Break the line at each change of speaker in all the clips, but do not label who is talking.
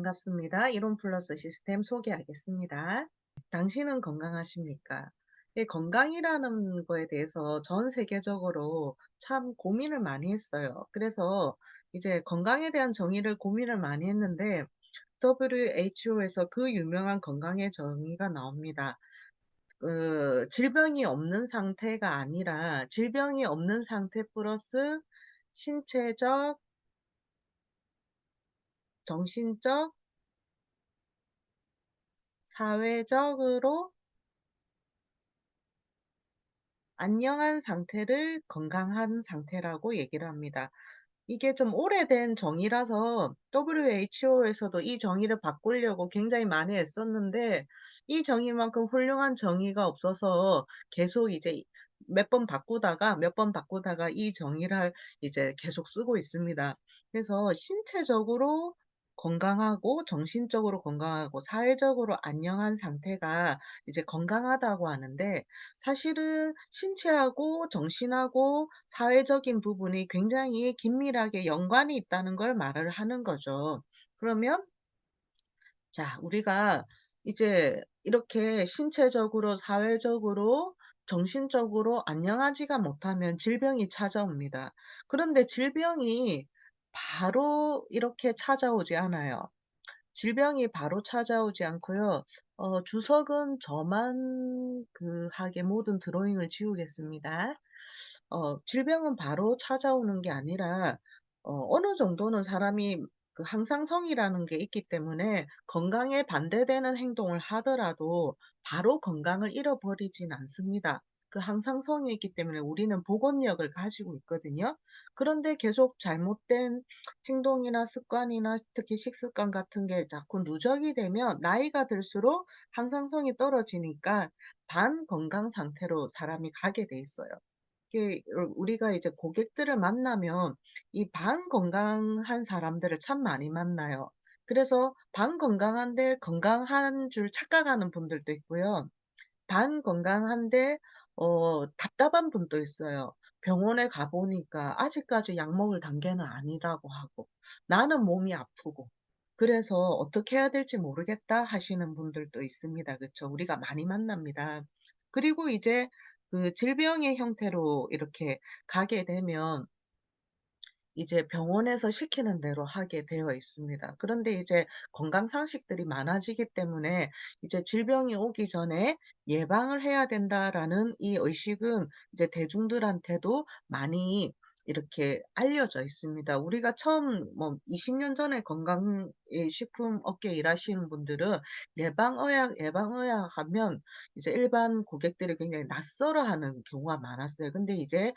반갑습니다. 이론 플러스 시스템 소개하겠습니다. 당신은 건강하십니까? 이 건강이라는 거에 대해서 전 세계적으로 참 고민을 많이 했어요. 그래서 이제 건강에 대한 정의를 고민을 많이 했는데 WHO에서 그 유명한 건강의 정의가 나옵니다. 질병이 없는 상태가 아니라 질병이 없는 상태 플러스 신체적, 정신적, 사회적으로 안녕한 상태를 건강한 상태라고 얘기를 합니다. 이게 좀 오래된 정의라서 WHO에서도 이 정의를 바꾸려고 굉장히 많이 애썼는데 이 정의만큼 훌륭한 정의가 없어서 계속 이제 몇 번 바꾸다가 이 정의를 이제 계속 쓰고 있습니다. 그래서 신체적으로 건강하고 정신적으로 건강하고 사회적으로 안녕한 상태가 이제 건강하다고 하는데 사실은 신체하고 정신하고 사회적인 부분이 굉장히 긴밀하게 연관이 있다는 걸 말을 하는 거죠. 그러면 자, 우리가 이제 이렇게 신체적으로, 사회적으로, 정신적으로 안녕하지가 못하면 질병이 찾아옵니다. 그런데 질병이 바로 이렇게 찾아오지 않아요. 질병이 바로 찾아오지 않고요. 주석은 저만 하게 모든 드로잉을 지우겠습니다. 질병은 바로 찾아오는 게 아니라 어느 정도는 사람이 항상성이라는 게 있기 때문에 건강에 반대되는 행동을 하더라도 바로 건강을 잃어버리진 않습니다. 그 항상성이 있기 때문에 우리는 복원력을 가지고 있거든요. 그런데 계속 잘못된 행동이나 습관이나 특히 식습관 같은 게 자꾸 누적이 되면 나이가 들수록 항상성이 떨어지니까 반건강 상태로 사람이 가게 돼 있어요. 이게 우리가 이제 고객들을 만나면 이 반건강한 사람들을 참 많이 만나요. 그래서 반건강한데 건강한 줄 착각하는 분들도 있고요. 반건강한데 답답한 분도 있어요. 병원에 가 보니까 아직까지 약 먹을 단계는 아니라고 하고 나는 몸이 아프고 그래서 '어떻게 해야 될지 모르겠다.' 하시는 분들도 있습니다. 그쵸. 우리가 많이 만납니다. 그리고 이제 질병의 형태로 이렇게 가게 되면 이제 병원에서 시키는 대로 하게 되어 있습니다. 그런데 이제 건강 상식들이 많아지기 때문에 이제 '질병이 오기 전에 예방을 해야 된다.'라는 이 의식은 이제 대중들한테도 많이 이렇게 알려져 있습니다. 우리가 처음 뭐 20년 전에 건강 식품 업계에 일하시는 분들은 예방의학, 예방의학 하면 이제 일반 고객들이 굉장히 낯설어하는 경우가 많았어요. 근데 이제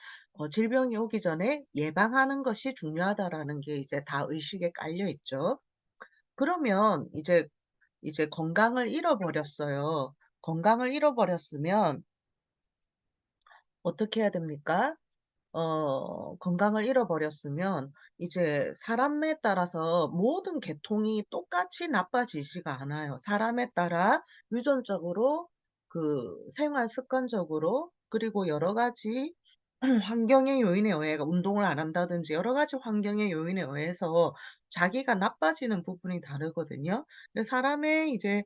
질병이 오기 전에 예방하는 것이 중요하다라는 게 이제 다 의식에 깔려 있죠. 그러면 이제 건강을 잃어버렸어요. 건강을 잃어버렸으면 어떻게 해야 됩니까? 건강을 잃어버렸으면 이제 사람에 따라서 모든 계통이 똑같이 나빠지지가 않아요. 사람에 따라 유전적으로 생활 습관적으로 그리고 여러 가지 환경의 요인에 의해 운동을 안 한다든지 여러 가지 환경의 요인에 의해서 자기가 나빠지는 부분이 다르거든요. 근데 사람의 이제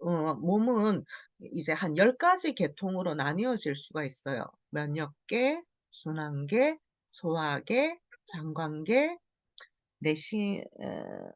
몸은 이제 한 10 가지 계통으로 나뉘어질 수가 있어요. 면역계, 순환계, 소화계, 장관계, 내신 어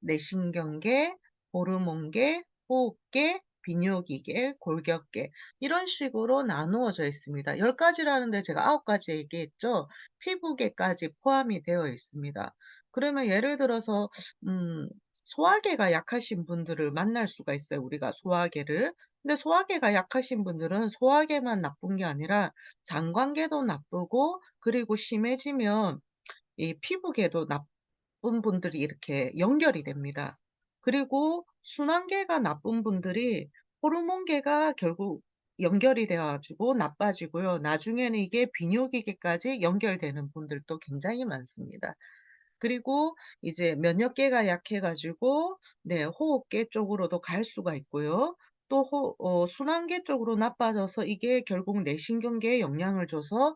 내신경계, 호르몬계, 호흡계, 비뇨기계, 골격계 이런 식으로 나누어져 있습니다. 10 가지라는데 제가 9 가지 얘기했죠. 피부계까지 포함이 되어 있습니다. 그러면 예를 들어서 음 소화계가 약하신 분들을 만날 수가 있어요, 우리가 소화계를. 근데 소화계가 약하신 분들은 소화계만 나쁜 게 아니라 장관계도 나쁘고 그리고 심해지면 이 피부계도 나쁜 분들이 이렇게 연결이 됩니다. 그리고 순환계가 나쁜 분들이 호르몬계가 결국 연결이 되어 가지고 나빠지고요. 나중에는 이게 비뇨기계까지 연결되는 분들도 굉장히 많습니다. 그리고 이제 면역계가 약해 가지고 네 호흡계 쪽으로도 갈 수가 있고요. 또 순환계 쪽으로 나빠져서 이게 결국 뇌신경계에 영향을 줘서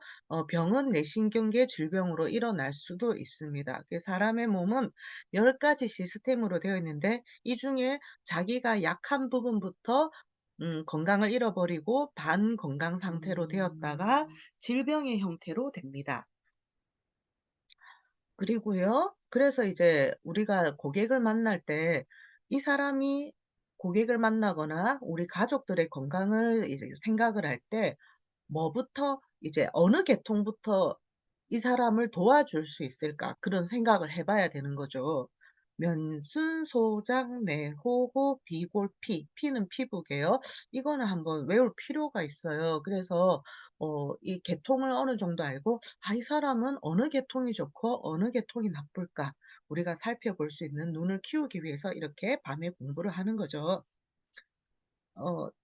병은 뇌신경계 질병으로 일어날 수도 있습니다. 그 사람의 몸은 10 가지 시스템으로 되어 있는데 이 중에 자기가 약한 부분부터 건강을 잃어버리고 반건강 상태로 되었다가 질병의 형태로 됩니다. 그리고요. 그래서 이제 우리가 고객을 만날 때 이 사람이 고객을 만나거나 우리 가족들의 건강을 이제 생각을 할 때 뭐부터 이제 어느 계통부터 이 사람을 도와줄 수 있을까 그런 생각을 해 봐야 되는 거죠. 면순소장 내호호 비골피, 피는 피부게요. 이거는 한번 외울 필요가 있어요. 그래서 이 계통을 어느 정도 알고 '아 이 사람은 어느 계통이 좋고 어느 계통이 나쁠까?' 우리가 살펴볼 수 있는 눈을 키우기 위해서 이렇게 밤에 공부를 하는 거죠.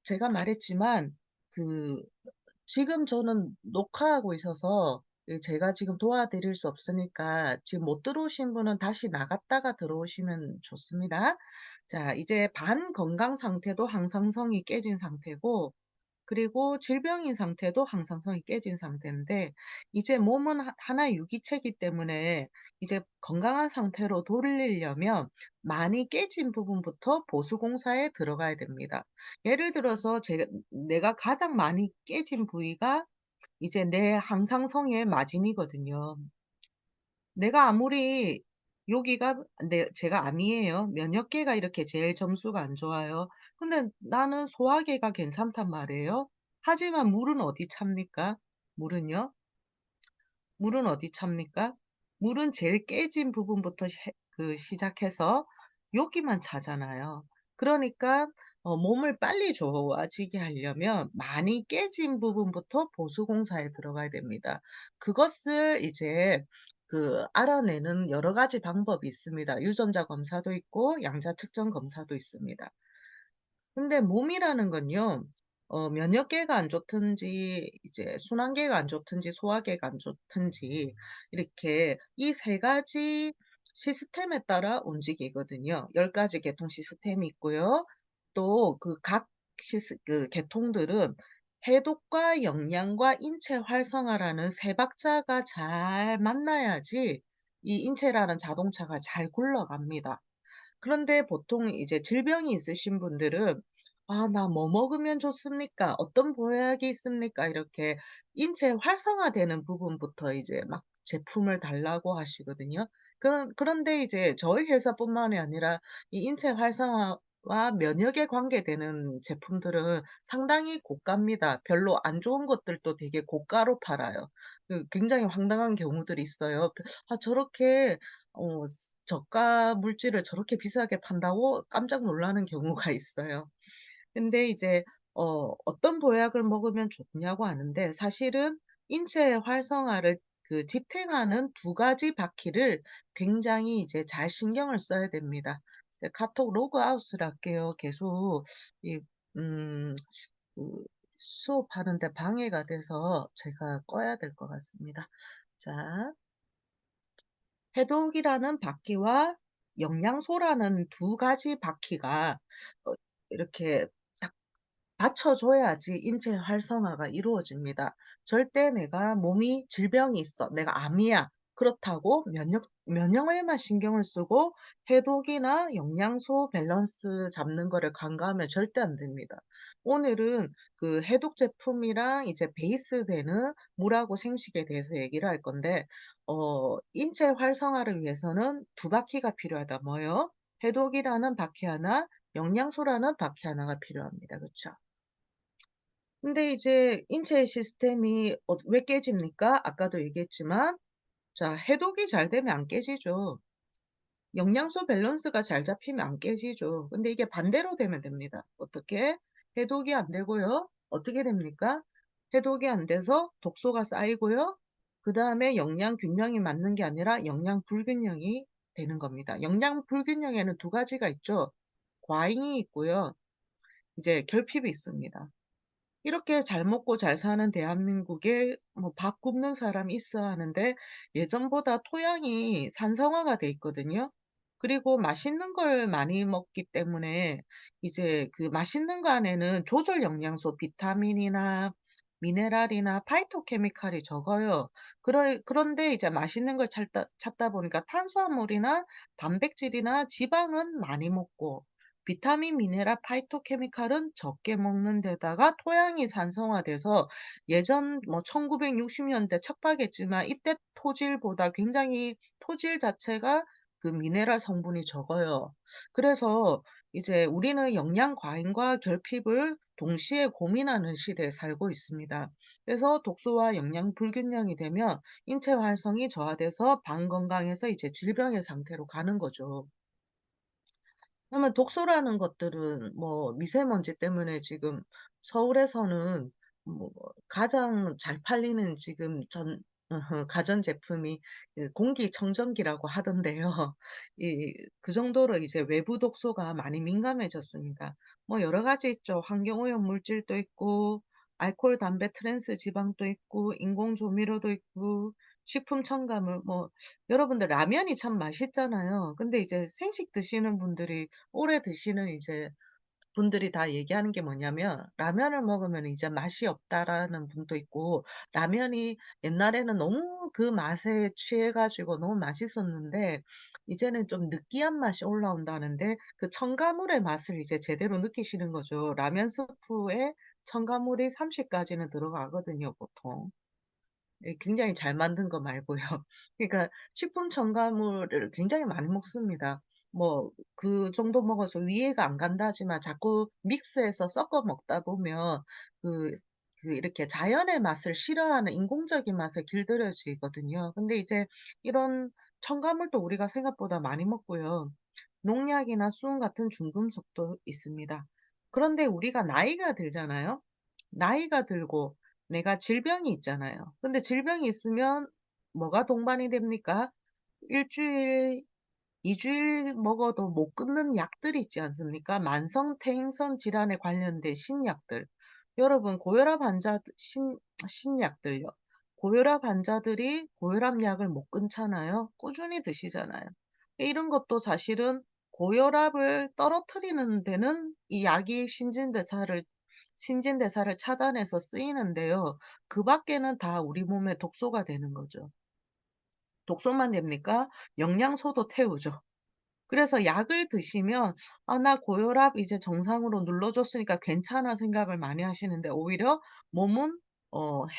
제가 말했지만 그 지금 저는 녹화하고 있어서 제가 지금 도와드릴 수 없으니까 지금 못 들어오신 분은 다시 나갔다가 들어오시면 좋습니다. 자 이제 반건강 상태도 항상성이 깨진 상태고 그리고 질병인 상태도 항상성이 깨진 상태인데 이제 몸은 하나의 유기체이기 때문에 이제 건강한 상태로 돌리려면 많이 깨진 부분부터 보수 공사에 들어가야 됩니다. 예를 들어서 내가 가장 많이 깨진 부위가 이제 내 항상성의 마진이거든요. 내가 아무리 여기가 제가 암이에요. 면역계가 이렇게 제일 점수가 안 좋아요. 근데 나는 소화계가 괜찮단 말이에요. 하지만 물은 어디 찹니까? 물은요? 물은 어디 찹니까? 물은 제일 깨진 부분부터 시작해서 여기만 차잖아요. 그러니까 몸을 빨리 좋아지게 하려면 많이 깨진 부분부터 보수 공사에 들어가야 됩니다. 그것을 이제 알아내는 여러 가지 방법이 있습니다. 유전자 검사도 있고 양자 측정 검사도 있습니다. 근데 몸이라는 건요. 면역계가 안 좋든지 이제 순환계가 안 좋든지 소화계가 안 좋든지 이렇게 이 세 가지 시스템에 따라 움직이거든요. 10 가지 계통 시스템이 있고요. 또 각 계통들은 해독과 영양과 인체 활성화라는 세 박자가 잘 만나야지 이 인체라는 자동차가 잘 굴러갑니다. 그런데 보통 이제 질병이 있으신 분들은 "아 나 뭐 먹으면 좋습니까? 어떤 보약이 있습니까?" 이렇게 인체 활성화되는 부분부터 이제 막 제품을 달라고 하시거든요. 그런데 이제 저희 회사뿐만이 아니라 이 인체 활성화와 면역에 관계되는 제품들은 상당히 고가입니다. 별로 안 좋은 것들도 되게 고가로 팔아요. 굉장히 황당한 경우들이 있어요. '아 저렇게 저가 물질을 저렇게 비싸게 판다고?' 깜짝 놀라는 경우가 있어요. 근데 이제 어떤 보약을 먹으면 좋냐고 하는데 사실은 인체의 활성화를 지탱하는 두 가지 바퀴를 굉장히 이제 잘 신경을 써야 됩니다. 카톡 로그 아웃을 할게요. 계속 이 음 그 수업하는 데 방해가 돼서 제가 꺼야 될 것 같습니다. 자. 해독이라는 바퀴와 영양소라는 두 가지 바퀴가 어 이렇게 딱 받쳐줘야지 인체 활성화가 이루어집니다. 절대 내가 몸이 질병이 있어. 내가 암이야. 그렇다고 면역에만 신경을 쓰고 해독이나 영양소 밸런스 잡는 거를 간과하면 절대 안 됩니다. 오늘은 해독 제품이랑 이제 베이스 되는 물하고 생식에 대해서 얘기를 할 건데 인체 활성화를 위해서는 두 바퀴가 필요하다. 뭐요? 해독이라는 바퀴 하나, 영양소라는 바퀴 하나가 필요합니다. 그쵸? 근데 이제 인체의 시스템이 왜 깨집니까? 아까도 얘기했지만 자 해독이 잘 되면 안 깨지죠. 영양소 밸런스가 잘 잡히면 안 깨지죠. 근데 이게 반대로 되면 됩니다. 어떻게? 해독이 안 되고요. 어떻게 됩니까? 해독이 안 돼서 독소가 쌓이고요. 그다음에 영양 균형이 맞는 게 아니라 영양 불균형이 되는 겁니다. 영양 불균형에는 두 가지가 있죠. 과잉이 있고요. 이제 결핍이 있습니다. 이렇게 잘 먹고 잘 사는 대한민국에 뭐 밥 굶는 사람이 있어야 하는데 예전보다 토양이 산성화가 돼 있거든요. 그리고 맛있는 걸 많이 먹기 때문에 이제 그 맛있는 거 안에는 조절 영양소 비타민이나 미네랄이나 파이토케미칼이 적어요. 그런데 이제 맛있는 걸 찾다 보니까 탄수화물이나 단백질이나 지방은 많이 먹고 비타민, 미네랄, 파이토케미칼은 적게 먹는 데다가 토양이 산성화돼서 예전 뭐 1960 년대 척박했지만 이때 토질보다 굉장히 토질 자체가 그 미네랄 성분이 적어요. 그래서 이제 우리는 영양 과잉과 결핍을 동시에 고민하는 시대에 살고 있습니다. 그래서 독소와 영양 불균형이 되면 인체 활성이 저하돼서 반건강에서 이제 질병의 상태로 가는 거죠. 그러면 독소라는 것들은 뭐 미세먼지 때문에 지금 서울에서는 뭐 가장 잘 팔리는 지금 가전 제품이 그 공기청정기라고 하던데요. 그 정도로 이제 외부 독소가 많이 민감해졌습니다. 뭐 여러 가지 있죠. 환경오염 물질도 있고 알코올, 담배, 트랜스 지방도 있고 인공 조미료도 있고 식품 첨가물 뭐 여러분들 라면이 참 맛있잖아요. 근데 이제 생식 드시는 분들이 오래 드시는 이제 분들이 다 얘기하는 게 뭐냐면 "라면을 먹으면 이제 맛이 없다."라는 분도 있고 라면이 옛날에는 너무 그 맛에 취해 가지고 너무 맛있었는데 이제는 좀 느끼한 맛이 올라온다는데 그 첨가물의 맛을 이제 제대로 느끼시는 거죠. 라면 스프에 첨가물이 30 가지는 들어가거든요 보통. 예 굉장히 잘 만든 거 말고요. 그러니까 식품 첨가물을 굉장히 많이 먹습니다. 뭐 그 정도 먹어서 위해가 안 간다 하지만 자꾸 믹스해서 섞어 먹다 보면 그 이렇게 자연의 맛을 싫어하는 인공적인 맛에 길들여지거든요. 근데 이제 이런 첨가물도 우리가 생각보다 많이 먹고요. 농약이나 수은 같은 중금속도 있습니다. 그런데 우리가 나이가 들잖아요. 나이가 들고 내가 질병이 있잖아요. 근데 질병이 있으면 뭐가 동반이 됩니까? 일 주일, 2 주일 먹어도 못 끊는 약들이 있지 않습니까? 만성 퇴행성 질환에 관련된 신약들. 여러분 고혈압 환자 신약들요. 고혈압 환자들이 고혈압 약을 못 끊잖아요. 꾸준히 드시잖아요. 이런 것도 사실은 고혈압을 떨어뜨리는 데는 이 약이 신진대사를 차단해서 쓰이는데요. 그 밖에는 다 우리 몸에 독소가 되는 거죠. 독소만 됩니까? 영양소도 태우죠. 그래서 약을 드시면 '아 나 고혈압 이제 정상으로 눌러 줬으니까 괜찮아.' 생각을 많이 하시는데 오히려 몸은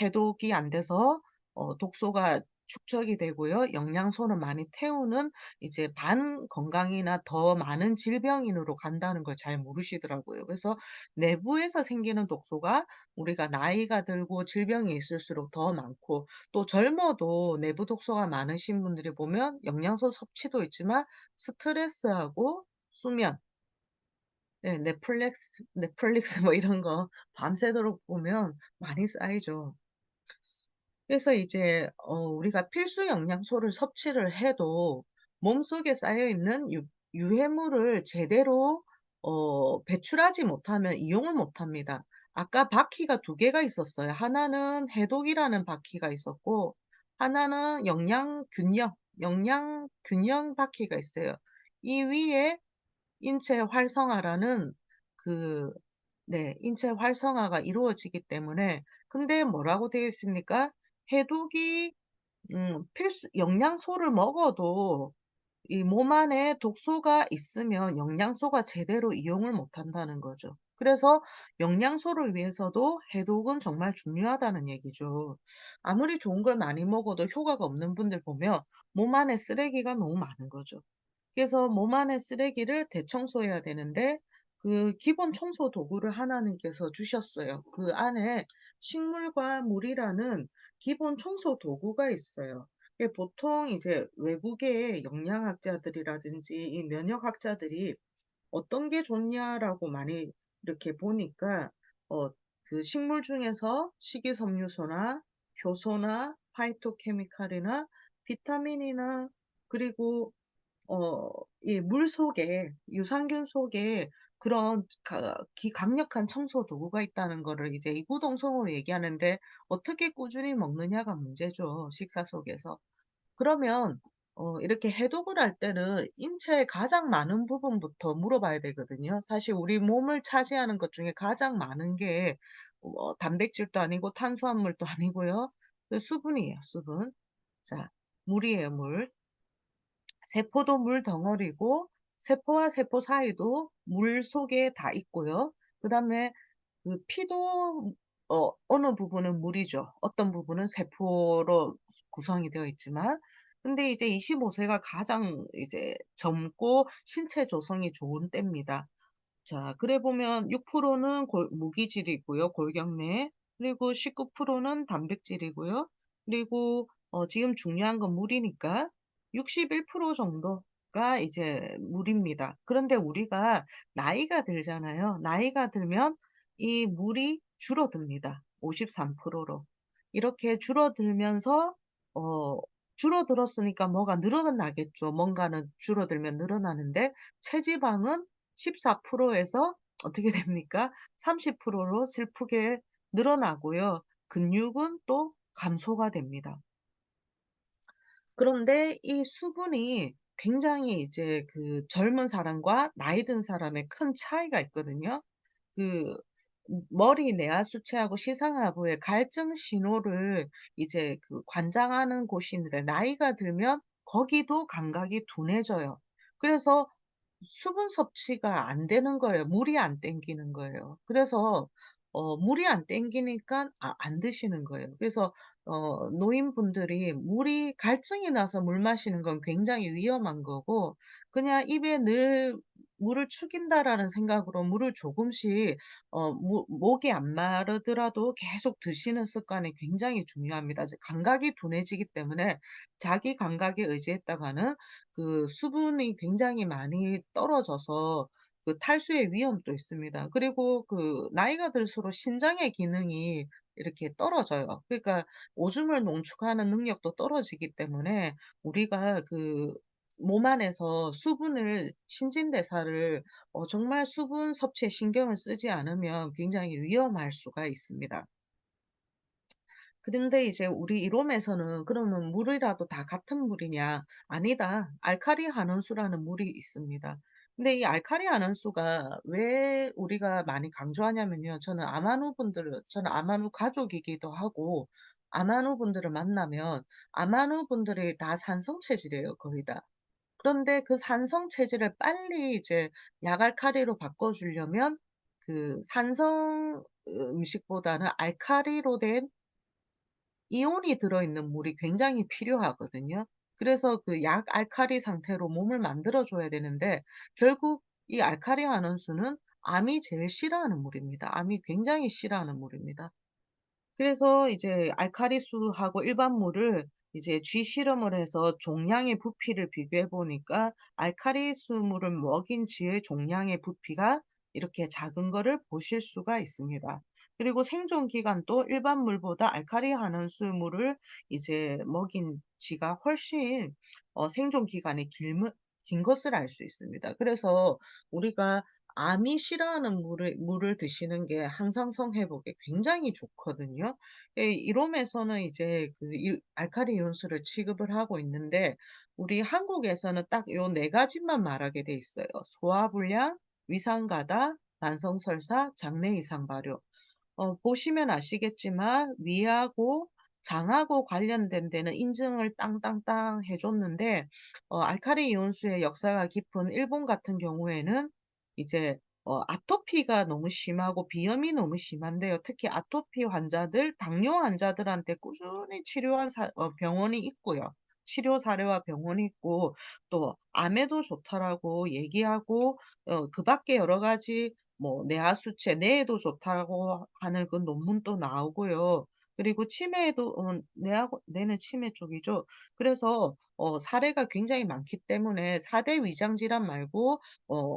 해독이 안 돼서 독소가 축적이 되고요. 영양소는 많이 태우는 이제 반건강이나 더 많은 질병인으로 간다는 걸 잘 모르시더라고요. 그래서 내부에서 생기는 독소가 우리가 나이가 들고 질병이 있을수록 더 많고 또 젊어도 내부 독소가 많으신 분들이 보면 영양소 섭취도 있지만 스트레스하고 수면 예 넷플릭스 뭐 이런 거 밤새도록 보면 많이 쌓이죠. 그래서 이제 우리가 필수 영양소를 섭취를 해도 몸속에 쌓여 있는 유해물을 제대로 배출하지 못하면 이용을 못 합니다. 아까 바퀴가 2개가 있었어요. 하나는 해독이라는 바퀴가 있었고 하나는 영양 균형 바퀴가 있어요. 이 위에 인체 활성화라는 그 인체 활성화가 이루어지기 때문에 근데 뭐라고 되어 있습니까? 해독이 필수 영양소를 먹어도 이 몸 안에 독소가 있으면 영양소가 제대로 이용을 못 한다는 거죠. 그래서 영양소를 위해서도 해독은 정말 중요하다는 얘기죠. 아무리 좋은 걸 많이 먹어도 효과가 없는 분들 보면 몸 안에 쓰레기가 너무 많은 거죠. 그래서 몸 안의 쓰레기를 대청소해야 되는데 그 기본 청소 도구를 하나님께서 주셨어요. 그 안에 식물과 물이라는 기본 청소 도구가 있어요. 보통 이제 외국의 영양학자들이라든지 이 면역학자들이 어떤 게 좋냐라고 많이 이렇게 보니까 어 그 식물 중에서 식이섬유소나 효소나 파이토케미칼이나 비타민이나 그리고 이 물 속에 유산균 속에 그런 강력한 청소 도구가 있다는 거를 이제 이구동성으로 얘기하는데 어떻게 꾸준히 먹느냐가 문제죠, 식사 속에서. 그러면 이렇게 해독을 할 때는 인체의 가장 많은 부분부터 물어봐야 되거든요. 사실 우리 몸을 차지하는 것 중에 가장 많은 게 단백질도 아니고 탄수화물도 아니고요. 그 수분이에요, 수분. 자, 물이에요, 물. 세포도 물 덩어리고 세포와 세포 사이도 물 속에 다 있고요. 그다음에 그 피도 어느 부분은 물이죠. 어떤 부분은 세포로 구성이 되어 있지만 근데 이제 25 세가 가장 이제 젊고 신체 조성이 좋은 때입니다. 자, 그래 보면 6%는 무기질이고요, 골격내. 그리고 19%는 단백질이고요. 그리고 지금 중요한 건 물이니까 61% 정도가 이제 물입니다. 그런데 우리가 나이가 들잖아요. 나이가 들면 이 물이 줄어듭니다. 53%로. 이렇게 줄어들면서 어 줄어들었으니까 뭐가 늘어나겠죠. 뭔가는 줄어들면 늘어나는데 체지방은 14% 에서 어떻게 됩니까? 30%로 슬프게 늘어나고요. 근육은 또 감소가 됩니다. 그런데 이 수분이 굉장히 이제 그 젊은 사람과 나이 든 사람의 큰 차이가 있거든요. 그 머리 내하수체하고 시상하부의 갈증 신호를 이제 그 관장하는 곳이 있는데 나이가 들면 거기도 감각이 둔해져요. 그래서 수분 섭취가 안 되는 거예요. 물이 안 땡기는 거예요. 그래서 물이 안 땡기니까 안 드시는 거예요. 그래서 노인분들이 물이 갈증이 나서 물 마시는 건 굉장히 위험한 거고 그냥 입에 늘 '물을 축인다.'라는 생각으로 물을 조금씩 무 목이 안 마르더라도 계속 드시는 습관이 굉장히 중요합니다. 이제 감각이 둔해지기 때문에 자기 감각에 의지했다가는 그 수분이 굉장히 많이 떨어져서 그 탈수의 위험도 있습니다. 그리고 그 나이가 들수록 신장의 기능이 이렇게 떨어져요. 그러니까 오줌을 농축하는 능력도 떨어지기 때문에 우리가 그 몸 안에서 수분을 신진대사를 정말 수분 섭취에 신경을 쓰지 않으면 굉장히 위험할 수가 있습니다. 그런데 이제 우리 이롬에서는 그러면 물이라도 다 같은 물이냐? 아니다. 알칼리 환원수라는 물이 있습니다. 근데 이 알칼리 환원수가 왜 우리가 많이 강조하냐면요. 저는 아마누 가족이기도 하고 아마누 분들을 만나면 아마누 분들이 다 산성 체질이에요, 거의 다. 그런데 그 산성 체질을 빨리 이제 약알칼리로 바꿔 주려면 그 산성 음식보다는 알칼리로 된 이온이 들어있는 물이 굉장히 필요하거든요. 그래서 그 약알칼리 상태로 몸을 만들어 줘야 되는데 결국 이 알칼리 환원수는 암이 제일 싫어하는 물입니다. 암이 굉장히 싫어하는 물입니다. 그래서 이제 알칼리수하고 일반 물을 이제 쥐실험을 해서 종양의 부피를 비교해 보니까 알칼리수 물을 먹인 쥐의 종양의 부피가 이렇게 작은 거를 보실 수가 있습니다. 그리고 생존 기간도 일반 물보다 알칼리 환원수 물을 이제 먹인 쥐가 훨씬 생존 기간이 긴 것을 알 수 있습니다. 그래서 우리가 암이 싫어하는 물을 드시는 게 항상성 회복에 굉장히 좋거든요. 예, 이롬에서는 이제 그 알칼리 연수를 취급을 하고 있는데 우리 한국에서는 딱 요 네 가지만 말하게 돼 있어요. 소화불량, 위산가다, 만성설사, 장내 이상 발효. 보시면 아시겠지만 위하고 장하고 관련된 데는 인증을 땅땅땅 해 줬는데 알칼리 이온수의 역사가 깊은 일본 같은 경우에는 이제 아토피가 너무 심하고 비염이 너무 심한데요. 특히 아토피 환자들, 당뇨 환자들한테 꾸준히 치료한 병원이 있고요. 치료 사례와 병원이 있고 또 암에도 좋다라고 얘기하고 그밖에 여러 가지 뭐 뇌하수체, 뇌에도 좋다고 하는 그 논문도 나오고요. 그리고 치매에도 뇌는 치매 쪽이죠. 그래서 사례가 굉장히 많기 때문에 4대 위장 질환 말고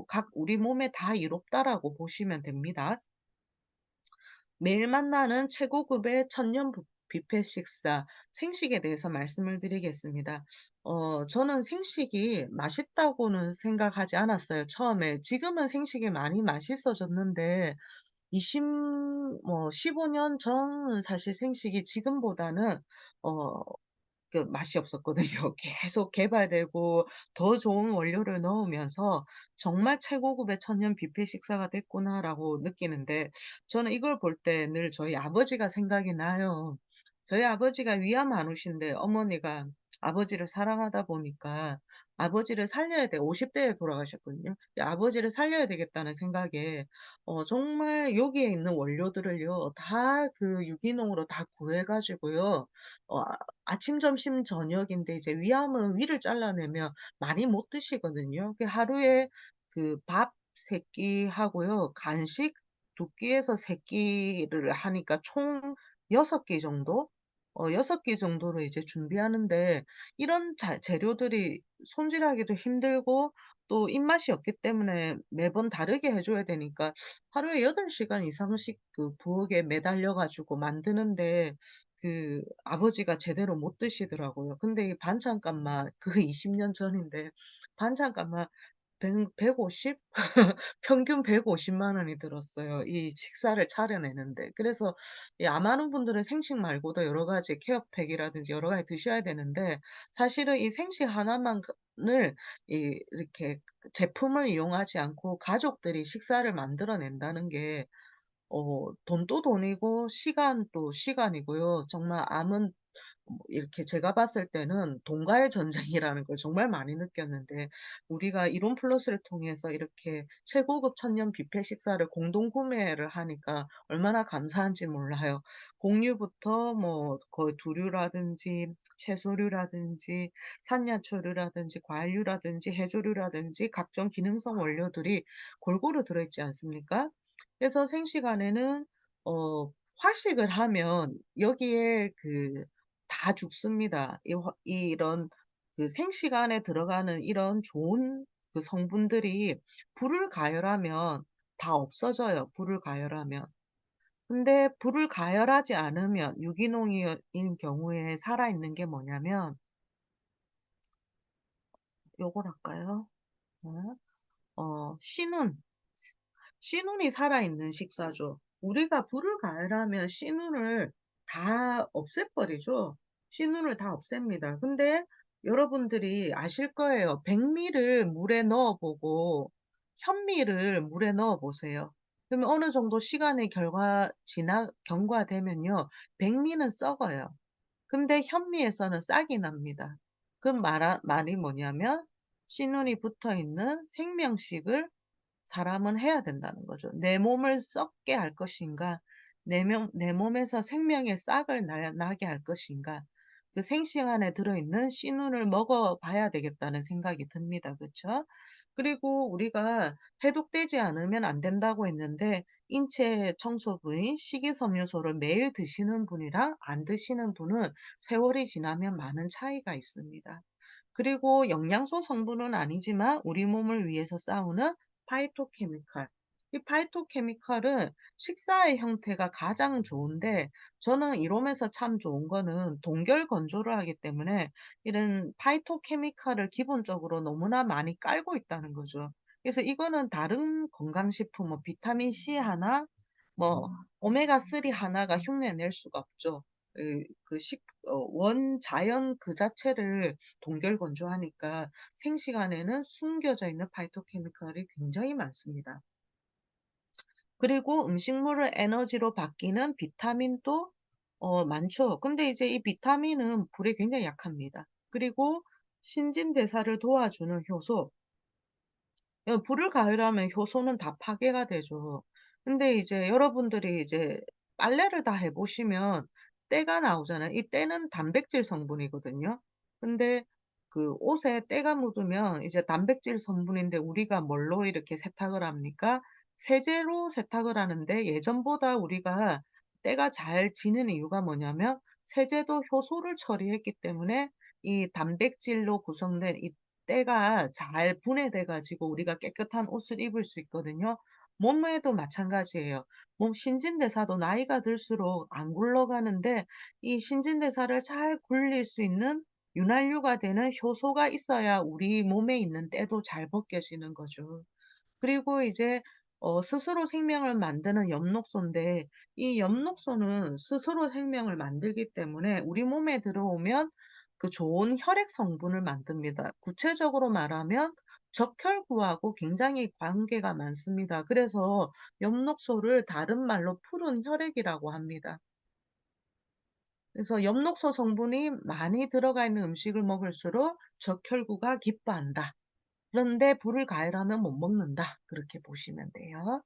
각 우리 몸에 다 이롭다라고 보시면 됩니다. 매일 만나는 최고급의 천년 뷔페 식사, 생식에 대해서 말씀을 드리겠습니다. 저는 생식이 맛있다고는 생각하지 않았어요, 처음에. 지금은 생식이 많이 맛있어졌는데 20 15년 전은 사실 생식이 지금보다는 어 그 맛이 없었거든요. 계속 개발되고 더 좋은 원료를 넣으면서 '정말 최고급의 천년 뷔페 식사가 됐구나.'라고 느끼는데, 저는 이걸 볼 때 늘 저희 아버지가 생각이 나요. 저희 아버지가 위암 많으신데 어머니가 아버지를 사랑하다 보니까 아버지를 살려야 돼, 50 대에 돌아가셨거든요. 이 아버지를 살려야 되겠다는 생각에 정말 여기에 있는 원료들을요 다 그 유기농으로 다 구해 가지고요. 아침, 점심, 저녁인데 이제 위암은 위를 잘라내면 많이 못 드시거든요. 그 하루에 그 밥 3 끼하고요. 간식 2 끼에서 3 끼를 하니까 총 6끼 정도? 6끼 정도를 이제 준비하는데, 이런 자 재료들이 손질하기도 힘들고 또 입맛이 없기 때문에 매번 다르게 해 줘야 되니까 하루에 8 시간 이상씩 그 부엌에 매달려 가지고 만드는데 그 아버지가 제대로 못 드시더라고요. 근데 이 반찬값만, 그게 20년 전인데 반찬값만 150 평균 150만 원이 들었어요, 이 식사를 차려내는데. 그래서 이 암 많은 분들은 생식 말고도 여러 가지 케어팩이라든지 여러 가지 드셔야 되는데, 사실은 이 생식 하나만 을 이렇게 제품을 이용하지 않고 가족들이 식사를 만들어 낸다는 게 돈도 돈이고 시간도 시간이고요. 정말 암은 이렇게 제가 봤을 때는 돈과의 전쟁이라는 걸 정말 많이 느꼈는데, 우리가 이론 플러스를 통해서 이렇게 최고급 천년 뷔페 식사를 공동 구매를 하니까 얼마나 감사한지 몰라요. 곡류부터 뭐 거의 두류라든지 채소류라든지 산야초류라든지 과일류라든지 해조류라든지 각종 기능성 원료들이 골고루 들어 있지 않습니까? 그래서 생시간에는 화식을 하면 여기에 다 죽습니다. 이런 그 생시간에 들어가는 이런 좋은 그 성분들이 불을 가열하면 다 없어져요, 불을 가열하면. 근데 불을 가열하지 않으면 유기농인 경우에 살아있는 게 뭐냐면, 요걸 할까요? 네. 씨눈. 씨눈이 살아있는 식사죠. 우리가 불을 가열하면 씨눈을 다 없애버리죠. 씨눈을 다 없앱니다. 근데 여러분들이 아실 거예요. 백미를 물에 넣어 보고 현미를 물에 넣어 보세요. 그러면 어느 정도 시간의 경과되면요, 백미는 썩어요. 근데 현미에서는 싹이 납니다. 그 말이 뭐냐면 씨눈이 붙어 있는 생명식을 사람은 해야 된다는 거죠. 내 몸을 썩게 할 것인가, 내 몸에서 생명의 싹을 나게 할 것인가, 그 생식 안에 들어있는 씨눈을 먹어 봐야 되겠다는 생각이 듭니다. 그쵸? 그리고 우리가 해독되지 않으면 안 된다고 했는데, 인체 청소부인 식이섬유소를 매일 드시는 분이랑 안 드시는 분은 세월이 지나면 많은 차이가 있습니다. 그리고 영양소 성분은 아니지만 우리 몸을 위해서 싸우는 파이토케미칼. 이 파이토케미칼은 식사의 형태가 가장 좋은데, 저는 이롬에서 참 좋은 거는 동결 건조를 하기 때문에 이런 파이토케미칼을 기본적으로 너무나 많이 깔고 있다는 거죠. 그래서 이거는 다른 건강식품 뭐 비타민 C 하나, 뭐 오메가 3 하나가 흉내낼 수가 없죠. 원자연 그 자체를 동결 건조하니까 생식 안에는 숨겨져 있는 파이토케미칼이 굉장히 많습니다. 그리고 음식물을 에너지로 바뀌는 비타민도 많죠. 근데 이제 이 비타민은 불에 굉장히 약합니다. 그리고 신진대사를 도와주는 효소, 불을 가열하면 효소는 다 파괴가 되죠. 근데 이제 여러분들이 이제 빨래를 다 해 보시면 때가 나오잖아요. 이 때는 단백질 성분이거든요. 근데 그 옷에 때가 묻으면 이제 단백질 성분인데 우리가 뭘로 이렇게 세탁을 합니까? 세제로 세탁을 하는데, 예전보다 우리가 때가 잘 지는 이유가 뭐냐면 세제도 효소를 처리했기 때문에 이 단백질로 구성된 이 때가 잘 분해돼 가지고 우리가 깨끗한 옷을 입을 수 있거든요. 몸매도 마찬가지예요. 몸 신진대사도 나이가 들수록 안 굴러가는데, 이 신진대사를 잘 굴릴 수 있는 윤활유가 되는 효소가 있어야 우리 몸에 있는 때도 잘 벗겨지는 거죠. 그리고 이제 스스로 생명을 만드는 엽록소인데, 이 엽록소는 스스로 생명을 만들기 때문에 우리 몸에 들어오면 그 좋은 혈액 성분을 만듭니다. 구체적으로 말하면 적혈구하고 굉장히 관계가 많습니다. 그래서 엽록소를 다른 말로 푸른 혈액이라고 합니다. 그래서 엽록소 성분이 많이 들어가 있는 음식을 먹을수록 적혈구가 기뻐한다. 그런데 불을 가열하면 못 먹는다. 그렇게 보시면 돼요.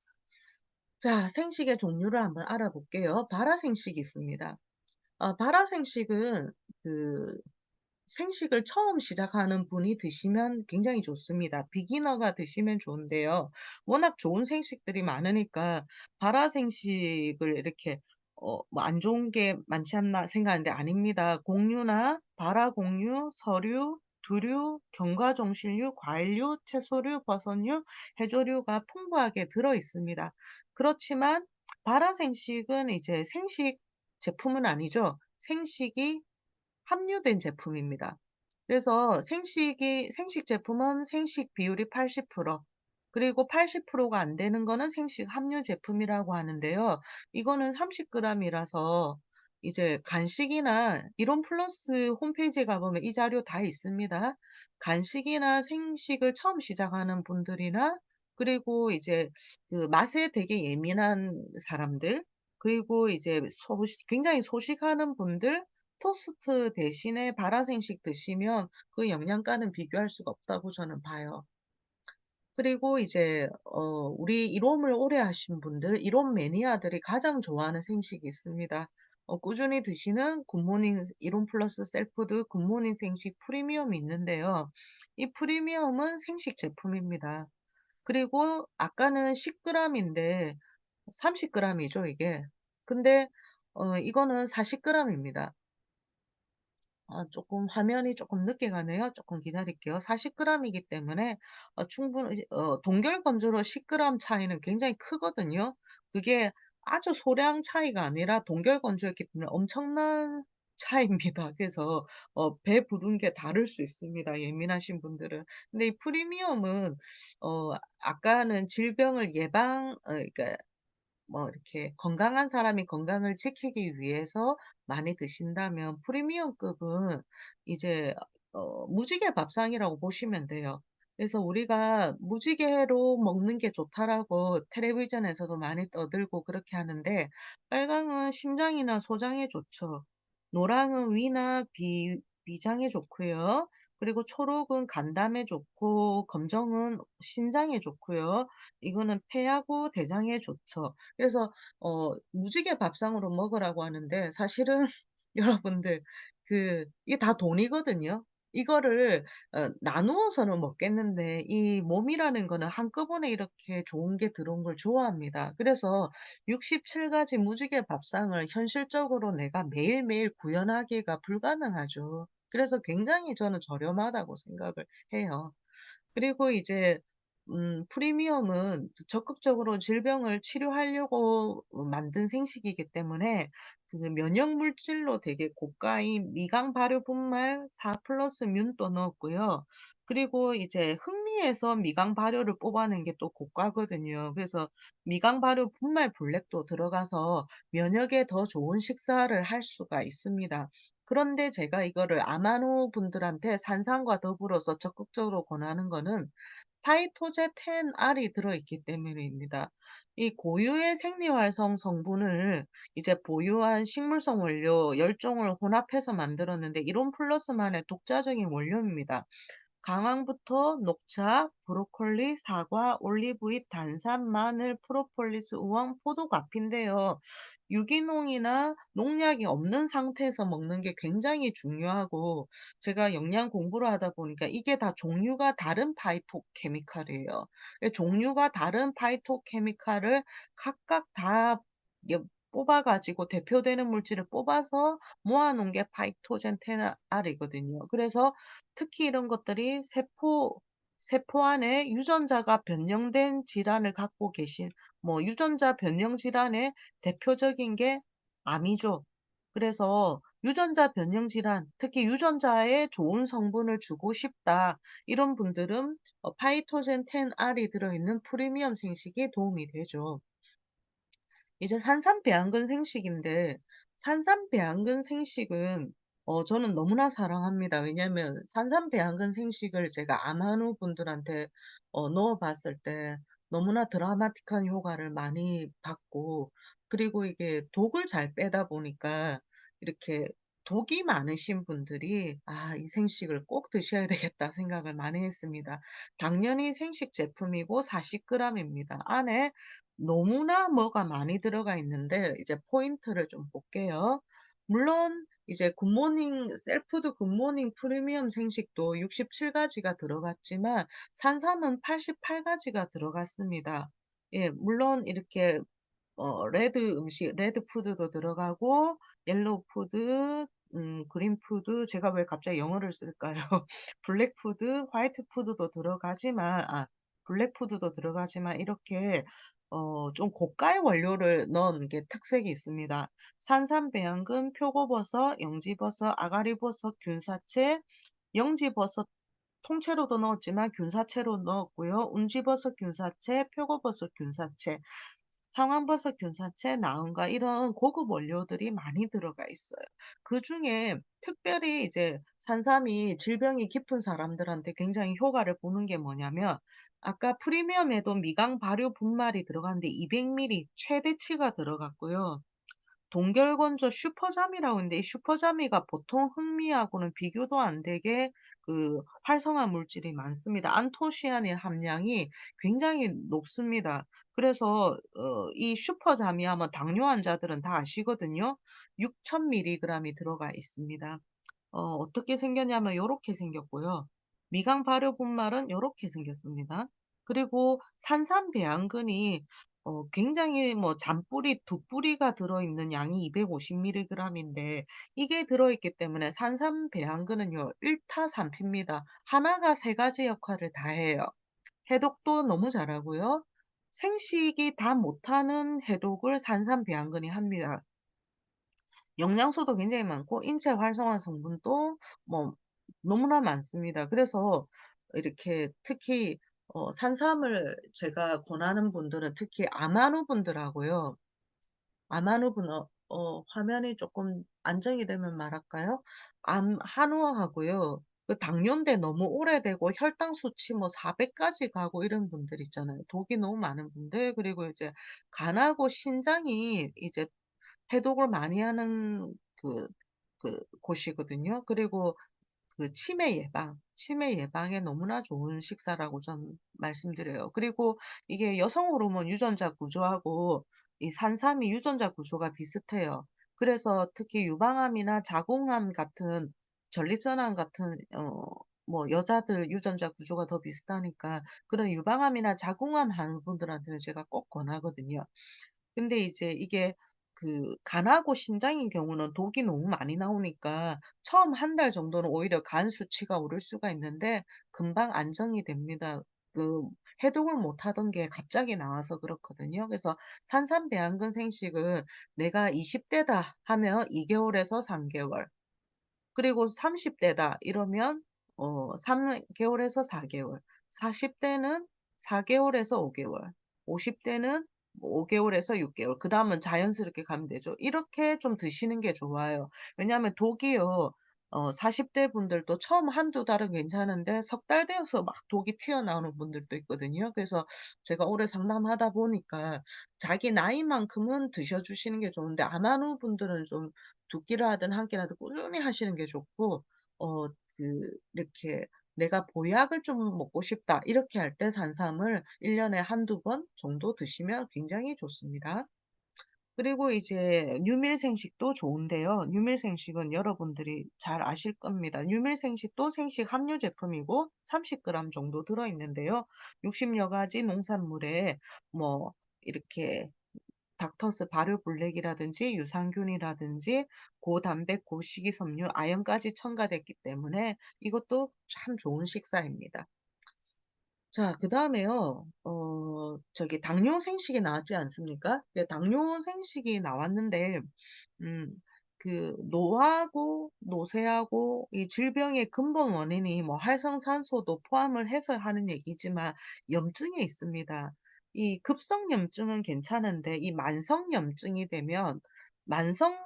자, 생식의 종류를 한번 알아볼게요. 발화생식이 있습니다. 발화생식은 그 생식을 처음 시작하는 분이 드시면 굉장히 좋습니다. 비기너가 드시면 좋은데요. 워낙 좋은 생식들이 많으니까 발화생식을 이렇게 뭐 '안 좋은 게 많지 않나.' 생각하는데 아닙니다. 곡류나 발화곡류, 서류, 두류, 견과종실류, 과일류, 채소류, 버섯류, 해조류가 풍부하게 들어 있습니다. 그렇지만 발화생식은 이제 생식 제품은 아니죠. 생식이 함유된 제품입니다. 그래서 생식 제품은 생식 비율이 80%, 그리고 80%가 안 되는 거는 생식 함유 제품이라고 하는데요. 이거는 30g 이라서 이제 간식이나 이론 플러스 홈페이지에 가 보면 이 자료 다 있습니다. 간식이나 생식을 처음 시작하는 분들이나, 그리고 이제 그 맛에 되게 예민한 사람들, 그리고 이제 굉장히 소식하는 분들, 토스트 대신에 발화생식 드시면 그 영양가는 비교할 수가 없다고 저는 봐요. 그리고 이제 우리 이롬을 오래 하신 분들, 이롬 매니아들이 가장 좋아하는 생식이 있습니다. 꾸준히 드시는 굿모닝 이롬 플러스 셀푸드 굿모닝 생식 프리미엄이 있는데요. 이 프리미엄은 생식 제품입니다. 그리고 아까는 10g 인데 30g 이죠 이게. 근데 이거는 40g 입니다. 조금 화면이 조금 늦게 가네요. 조금 기다릴게요. 40g 이기 때문에 충분히 동결 건조로 10g 차이는 굉장히 크거든요. 그게 아주 소량 차이가 아니라 동결 건조였기 때문에 엄청난 차이입니다. 그래서 배 부른 게 다를 수 있습니다, 예민하신 분들은. 근데 이 프리미엄은 아까는 질병을 그러니까 뭐 이렇게 건강한 사람이 건강을 지키기 위해서 많이 드신다면 프리미엄급은 이제 무지개 밥상이라고 보시면 돼요. 그래서 우리가 "무지개로 먹는 게 좋다."라고 텔레비전에서도 많이 떠들고 그렇게 하는데, 빨강은 심장이나 소장에 좋죠. 노랑은 위나 비장에 좋고요. 그리고 초록은 간담에 좋고, 검정은 신장에 좋고요. 이거는 폐하고 대장에 좋죠. 그래서 무지개 밥상으로 먹으라고 하는데, 사실은 여러분들 이게 다 돈이거든요. 이거를 나누어서는 먹겠는데, 이 몸이라는 거는 한꺼번에 이렇게 좋은 게 들어온 걸 좋아합니다. 그래서 67가지 무지개 밥상을 현실적으로 내가 매일매일 구현하기가 불가능하죠. 그래서 굉장히 저는 저렴하다고 생각을 해요. 그리고 이제 프리미엄은 적극적으로 질병을 치료하려고 만든 생식이기 때문에 그 면역 물질로 되게 고가인 미강 발효 분말 4+ 뮨도 넣었고요. 그리고 이제 흑미에서 미강 발효를 뽑아낸 게 또 고가거든요. 그래서 미강 발효 분말 블랙도 들어가서 면역에 더 좋은 식사를 할 수가 있습니다. 그런데 제가 이거를 아마노 분들한테 산삼과 더불어서 적극적으로 권하는 거는 파이토제 10R이 들어있기 때문입니다. 이 고유의 생리활성 성분을 이제 보유한 식물성 원료 10종을 혼합해서 만들었는데, 이론 플러스만의 독자적인 원료입니다. 강황부터 녹차, 브로콜리, 사과, 올리브유, 단삼, 마늘, 프로폴리스, 우황, 포도, 과피인데요. 유기농이나 농약이 없는 상태에서 먹는 게 굉장히 중요하고, 제가 영양 공부를 하다 보니까 이게 다 종류가 다른 파이토케미칼이에요. 종류가 다른 파이토케미칼을 각각 다 이게 뽑아 가지고 대표되는 물질을 뽑아서 모아 놓은 게 파이토젠 10R이거든요. 그래서 특히 이런 것들이 세포 안에 유전자가 변형된 질환을 갖고 계신, 뭐 유전자 변형 질환의 대표적인 게 암이죠. 그래서 유전자 변형 질환, 특히 유전자에 좋은 성분을 주고 싶다, 이런 분들은 파이토젠 10R이 들어있는 프리미엄 생식이 도움이 되죠. 이제 산삼 배양근 생식인데, 산삼 배양근 생식은 저는 너무나 사랑합니다. 왜냐하면 산삼배양근 생식을 제가 암한우 분들한테 넣어 봤을 때 너무나 드라마틱한 효과를 많이 봤고, 그리고 이게 독을 잘 빼다 보니까 이렇게 독이 많으신 분들이 '아 이 생식을 꼭 드셔야 되겠다.' 생각을 많이 했습니다. 당연히 생식 제품이고 40 그램입니다. 안에 너무나 뭐가 많이 들어가 있는데 이제 포인트를 좀 볼게요. 물론 이제 굿모닝 셀푸드 굿모닝 프리미엄 생식도 67 가지가 들어갔지만 산삼은 88 가지가 들어갔습니다. 예, 물론 이렇게 레드 음식 레드 푸드도 들어가고 옐로우 푸드, 그린 푸드, 제가 왜 갑자기 영어를 쓸까요? 블랙 푸드, 화이트 푸드도 들어가지만 블랙 푸드도 들어가지만 이렇게 좀 고가의 원료를 넣은 게 특색이 있습니다. 산삼, 배양금, 표고버섯, 영지버섯, 아가리버섯, 균사채, 영지버섯 통째로도 넣었지만 균사채로 넣었고요. 운지버섯 균사채, 표고버섯 균사채, 상황버섯 균사채, 나은가 이런 고급 원료들이 많이 들어가 있어요. 그중에 특별히 이제 산삼이 질병이 깊은 사람들한테 굉장히 효과를 보는 게 뭐냐면, 아까 프리미엄에도 미강 발효 분말이 들어갔는데 200ml 최대치가 들어갔고요. 동결건조 슈퍼자미라고 있는데 이 슈퍼자미가 보통 흑미하고는 비교도 안 되게 활성화 물질이 많습니다. 안토시아닌 함량이 굉장히 높습니다. 그래서 이 슈퍼자미 하면 당뇨 환자들은 다 아시거든요. 6000mg이 들어가 있습니다. 어떻게 생겼냐면 요렇게 생겼고요. 미강 발효 분말은 요렇게 생겼습니다. 그리고 산삼 배양근이 굉장히 뭐 잔뿌리 두 뿌리가 들어있는 양이 250mg인데 이게 들어있기 때문에 산삼 배양근은요 1타삼피입니다. 하나가 세 가지 역할을 다 해요. 해독도 너무 잘하고요. 생식이 다 못하는 해독을 산삼 배양근이 합니다. 영양소도 굉장히 많고 인체 활성화 성분도 뭐 너무나 많습니다. 그래서 이렇게 특히 산삼을 제가 권하는 분들은 특히 암한우 분들하고요. 암한우 분 화면이 조금 안정이 되면 말할까요? 암 한우하고요. 그 당뇨인데 너무 오래되고 혈당 수치 뭐 400 까지 가고 이런 분들 있잖아요. 독이 너무 많은 분들, 그리고 이제 간하고 신장이 이제 해독을 많이 하는 곳이거든요. 그리고 치매 예방에 너무나 좋은 식사라고 좀 말씀드려요. 그리고 이게 여성 호르몬 유전자 구조하고 이 산삼이 유전자 구조가 비슷해요. 그래서 특히 유방암이나 자궁암 같은 전립선암 같은 뭐 여자들 유전자 구조가 더 비슷하니까 그런 유방암이나 자궁암 하는 분들한테는 제가 꼭 권하거든요. 근데 이제 이게 간하고 신장인 경우는 독이 너무 많이 나오니까 처음 한 달 정도는 오히려 간 수치가 오를 수가 있는데 금방 안정이 됩니다. 그 해독을 못 하던 게 갑자기 나와서 그렇거든요. 그래서 산삼배양근 생식은 내가 20 대다 하면 2 개월에서 3 개월, 그리고 30 대다 이러면 3 개월에서 4 개월, 40 대는 4 개월에서 5 개월, 50 대는 뭐 5 개월에서 6 개월, 그다음은 자연스럽게 가면 되죠. 이렇게 좀 드시는 게 좋아요. 왜냐하면 독이요, 40대 분들도 처음 한두 달은 괜찮은데 석 달 되어서 막 독이 튀어나오는 분들도 있거든요. 그래서 제가 오래 상담하다 보니까 자기 나이만큼은 드셔 주시는 게 좋은데 암한우 분들은 좀 두 끼를 하든 한 끼를 하든 꾸준히 하시는 게 좋고, 어 이렇게 '내가 보약을 좀 먹고 싶다.' 이렇게 할 때 산삼을 1 년에 한두 번 정도 드시면 굉장히 좋습니다. 그리고 이제 뉴밀생식도 좋은데요. 뉴밀생식은 여러분들이 잘 아실 겁니다. 뉴밀생식도 생식 함유 제품이고 30 그램 정도 들어 있는데요. 60여 가지 농산물에 뭐 이렇게 닥터스 발효 블랙이라든지 유산균이라든지 고단백 고식이섬유 아연까지 첨가됐기 때문에 이것도 참 좋은 식사입니다. 자, 그다음에요. 저기 당뇨 생식이 나왔지 않습니까? 네, 당뇨 생식이 나왔는데 음 노화하고 노쇠하고 이 질병의 근본 원인이 뭐 활성산소도 포함을 해서 하는 얘기지만 염증에 있습니다. 이 급성 염증은 괜찮은데 이 만성 염증이 되면 만성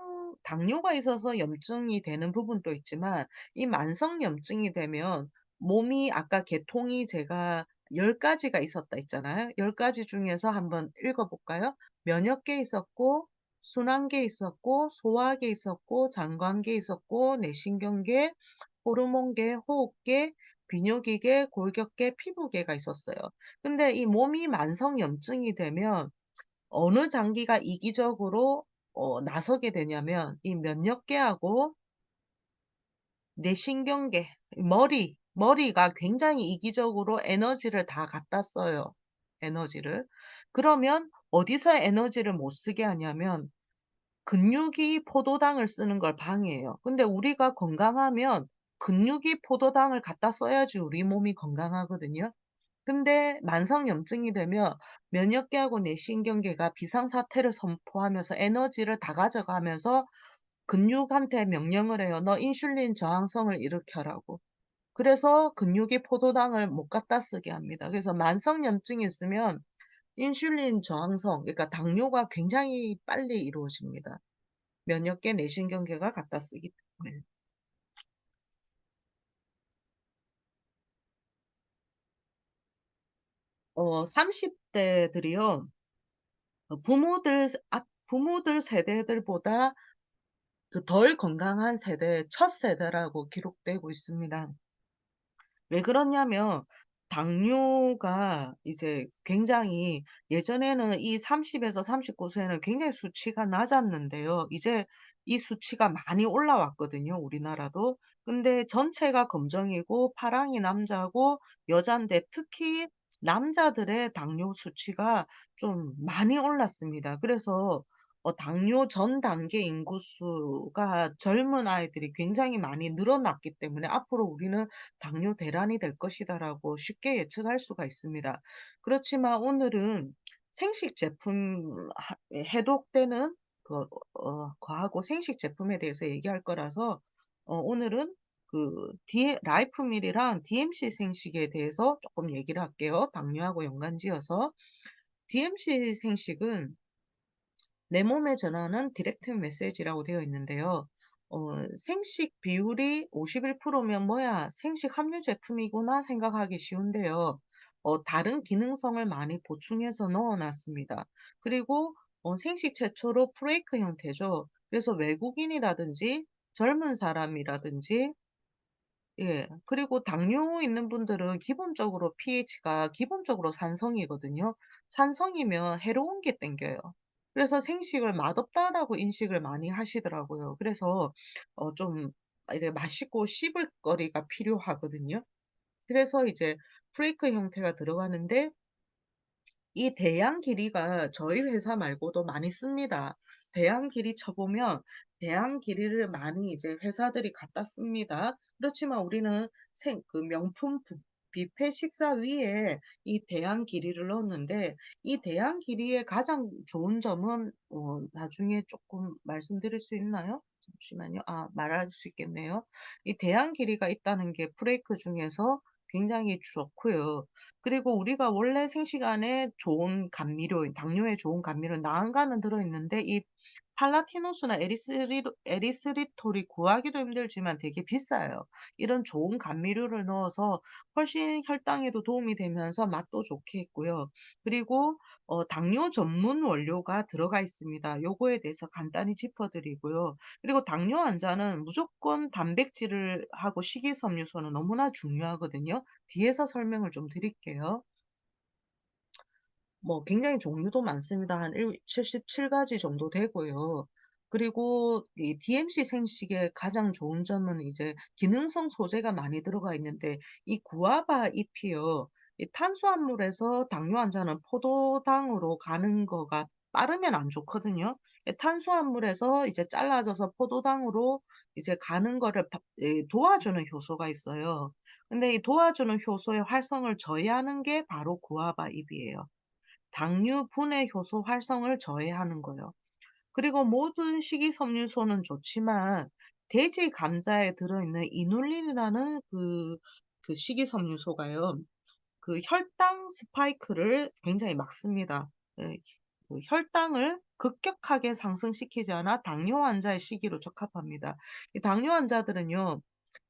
당뇨가 있어서 염증이 되는 부분도 있지만 이 만성 염증이 되면 몸이 아까 계통이 제가 10 가지가 있었다 했잖아요. 10 가지 중에서 한번 읽어 볼까요? 면역계 있었고 순환계 있었고 소화계 있었고 장관계 있었고 내신경계, 호르몬계, 호흡계, 비뇨기계, 골격계, 피부계가 있었어요. 근데 이 몸이 만성 염증이 되면 어느 장기가 이기적으로 나서게 되냐면 이 면역계하고 뇌신경계, 머리가 굉장히 이기적으로 에너지를 다 갖다 써요, 에너지를. 그러면 어디서 에너지를 못 쓰게 하냐면 근육이 포도당을 쓰는 걸 방해해요. 근데 우리가 건강하면 근육이 포도당을 갖다 써야지 우리 몸이 건강하거든요. 근데 만성염증이 되면 면역계하고 뇌신경계가 비상사태를 선포하면서 에너지를 다 가져가면서 근육한테 명령을 해요. "너 인슐린 저항성을 일으켜라."고. 그래서 근육이 포도당을 못 갖다 쓰게 합니다. 그래서 만성염증이 있으면 인슐린 저항성, 그러니까 당뇨가 굉장히 빨리 이루어집니다. 면역계, 뇌신경계가 갖다 쓰기 때문에. 30 대들이요. 부모들 세대들보다 그 덜 건강한 세대, 첫 세대라고 기록되고 있습니다. 왜 그러냐면 당뇨가 이제 굉장히 예전에는 이 30 에서 39 세는 굉장히 수치가 낮았는데요. 이제 이 수치가 많이 올라왔거든요, 우리나라도. 근데 전체가 검정이고 파랑이 남자고 여잔데 특히 남자들의 당뇨 수치가 좀 많이 올랐습니다. 그래서 당뇨 전 단계 인구수가 젊은 아이들이 굉장히 많이 늘어났기 때문에 '앞으로 우리는 당뇨 대란이 될 것이다.'라고 쉽게 예측할 수가 있습니다. 그렇지만 오늘은 생식 제품 해독되는 거하고 생식 제품에 대해서 얘기할 거라서 오늘은 그 라이프밀이랑 DMC 생식에 대해서 쪼끔 얘기를 할게요, 당뇨하고 연관지어서. DMC 생식은 내 몸에 전하는 디렉트 메시지라고 되어 있는데요. 생식 비율이 51% 면 '뭐야 생식 함유 제품이구나.' 생각하기 쉬운데요. 다른 기능성을 많이 보충해서 넣어 놨습니다. 그리고 생식 최초로 프레이크 형태죠. 그래서 외국인이라든지 젊은 사람이라든지, 예. 그리고 당뇨 있는 분들은 기본적으로 pH가 기본적으로 산성이거든요. 산성이면 해로운 게 땡겨요. 그래서 생식을 맛없다라고 인식을 많이 하시더라고요. 그래서 좀 이렇게 맛있고 씹을 거리가 필요하거든요. 그래서 이제 프레이크 형태가 들어가는데 이 대양 길이가 저희 회사 말고도 많이 씁니다. 대양 길이 쳐보면 대양 길이를 많이 이제 회사들이 갖다 씁니다. 그렇지만 우리는 그 명품 뷔페 식사 위에 이 대양 길이를 넣었는데 이 대양 길이의 가장 좋은 점은 나중에 조금 말씀드릴 수 있나요? 잠시만요. 아, 말할 수 있겠네요. 이 대양 길이가 있다는 게 프레이크 중에서 굉장히 좋고요. 그리고 우리가 원래 생시간에 좋은 감미료인 당뇨에 좋은 감미료는 나은가는 들어있는데 이 팔라티노스나 에리스리톨이 구하기도 힘들지만 되게 비싸요. 이런 좋은 감미료를 넣어서 훨씬 혈당에도 도움이 되면서 맛도 좋게 했고요. 그리고 당뇨 전문 원료가 들어가 있습니다. 요거에 대해서 간단히 짚어 드리고요. 그리고 당뇨 환자는 무조건 단백질을 하고 식이섬유소는 너무나 중요하거든요. 뒤에서 설명을 좀 드릴게요. 뭐 굉장히 종류도 많습니다. 한 77 가지 정도 되고요. 그리고 이 DMC 생식의 가장 좋은 점은 이제 기능성 소재가 많이 들어가 있는데 이 구아바 잎이요. 이 탄수화물에서 당뇨 환자는 포도당으로 가는 거가 빠르면 안 좋거든요. 탄수화물에서 이제 잘라져서 포도당으로 이제 가는 거를 도와주는 효소가 있어요. 근데 이 도와주는 효소의 활성을 저해하는 게 바로 구아바 잎이에요. 당류 분해 효소 활성을 저해하는 거예요. 그리고 모든 식이섬유소는 좋지만 돼지 감자에 들어있는 이눌린이라는 그 식이섬유소가요. 그 혈당 스파이크를 굉장히 막습니다. 예. 그 혈당을 급격하게 상승시키지 않아 당뇨 환자의 시기로 적합합니다. 이 당뇨 환자들은요.